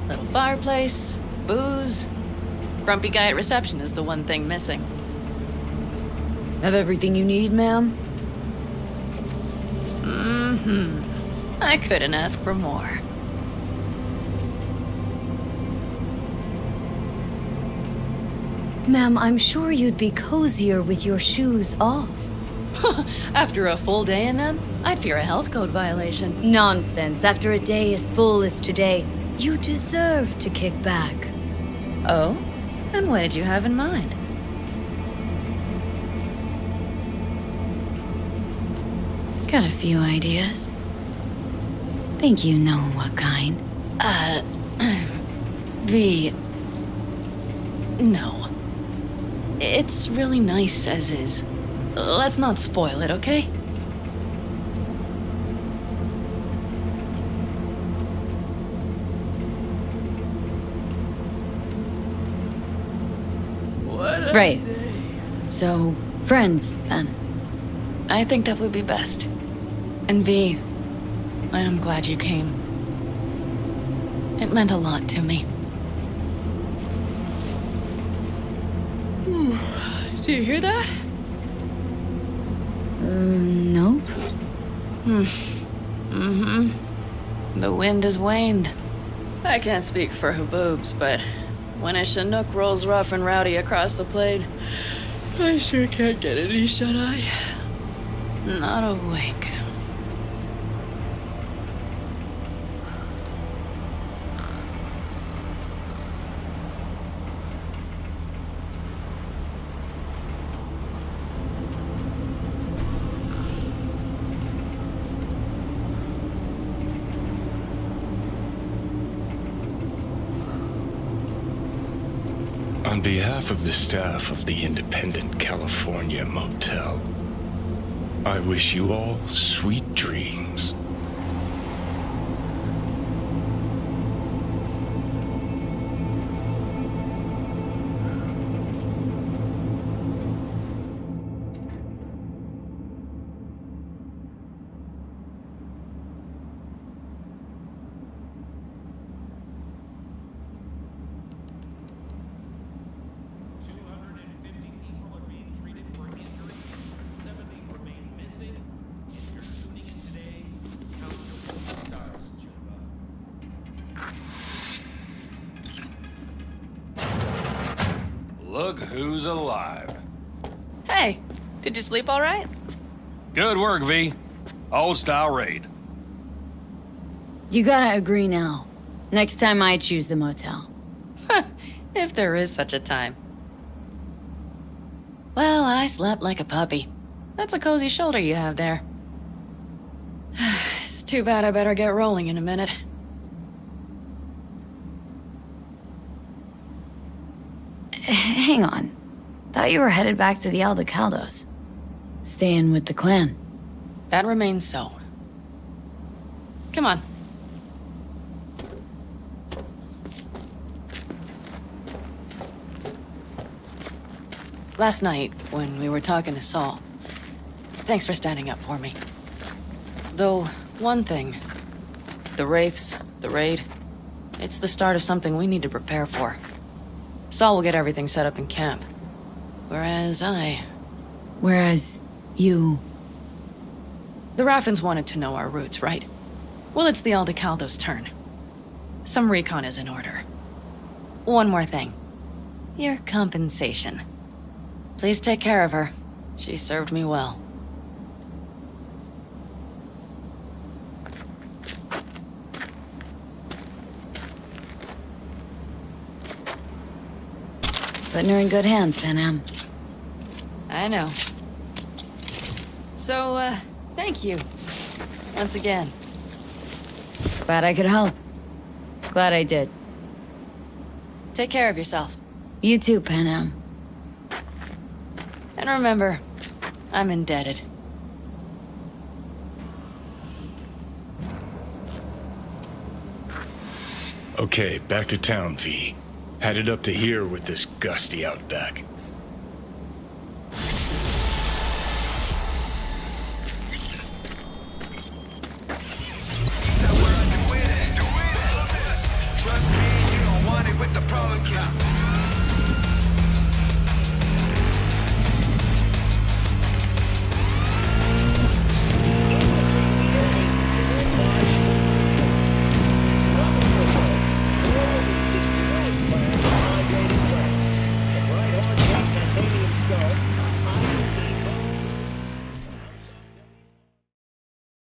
Little fireplace, booze. Grumpy guy at reception is the one thing missing. Have everything you need, ma'am? Mm-hmm. I couldn't ask for more. Ma'am, I'm sure you'd be cozier with your shoes off. After a full day in them, I'd fear a health code violation. Nonsense. After a day as full as today, you deserve to kick back. Oh? And what did you have in mind? Got a few ideas. Think you know what kind. V... No. It's really nice as is. Let's not spoil it, okay? Right. So, friends, then. I think that would be best. And V, I am glad you came. It meant a lot to me. Do you hear that? Nope. Mm-hmm. The wind has waned. I can't speak for Haboobs, but when a Chinook rolls rough and rowdy across the plain, I sure can't get any shut-eye. Not a wink. On behalf of the staff of the Independent California Motel, I wish you all sweet dreams. who's alive. Hey, did you sleep all right? Good work, V. Old style raid. You gotta agree now. Next time I choose the motel. If there is such a time. Well, I slept like a puppy. That's a cozy shoulder you have there. It's too bad I better get rolling in a minute. Hang on. Thought you were headed back to the Aldecaldos. Staying with the clan. That remains so. Come on. Last night, when we were talking to Saul, thanks for standing up for me. Though, one thing. The Wraiths, the raid, it's the start of something we need to prepare for. Saul will get everything set up in camp. Whereas you... The Raffins wanted to know our routes, right? Well, it's the Aldecaldos' turn. Some recon is in order. One more thing. Your compensation. Please take care of her. She served me well. Putting her in good hands, Panam. I know. So, thank you. Once again. Glad I could help. Glad I did. Take care of yourself. You too, Panam. And remember, I'm indebted. Okay, back to town, V. Headed up to here with this gusty outback.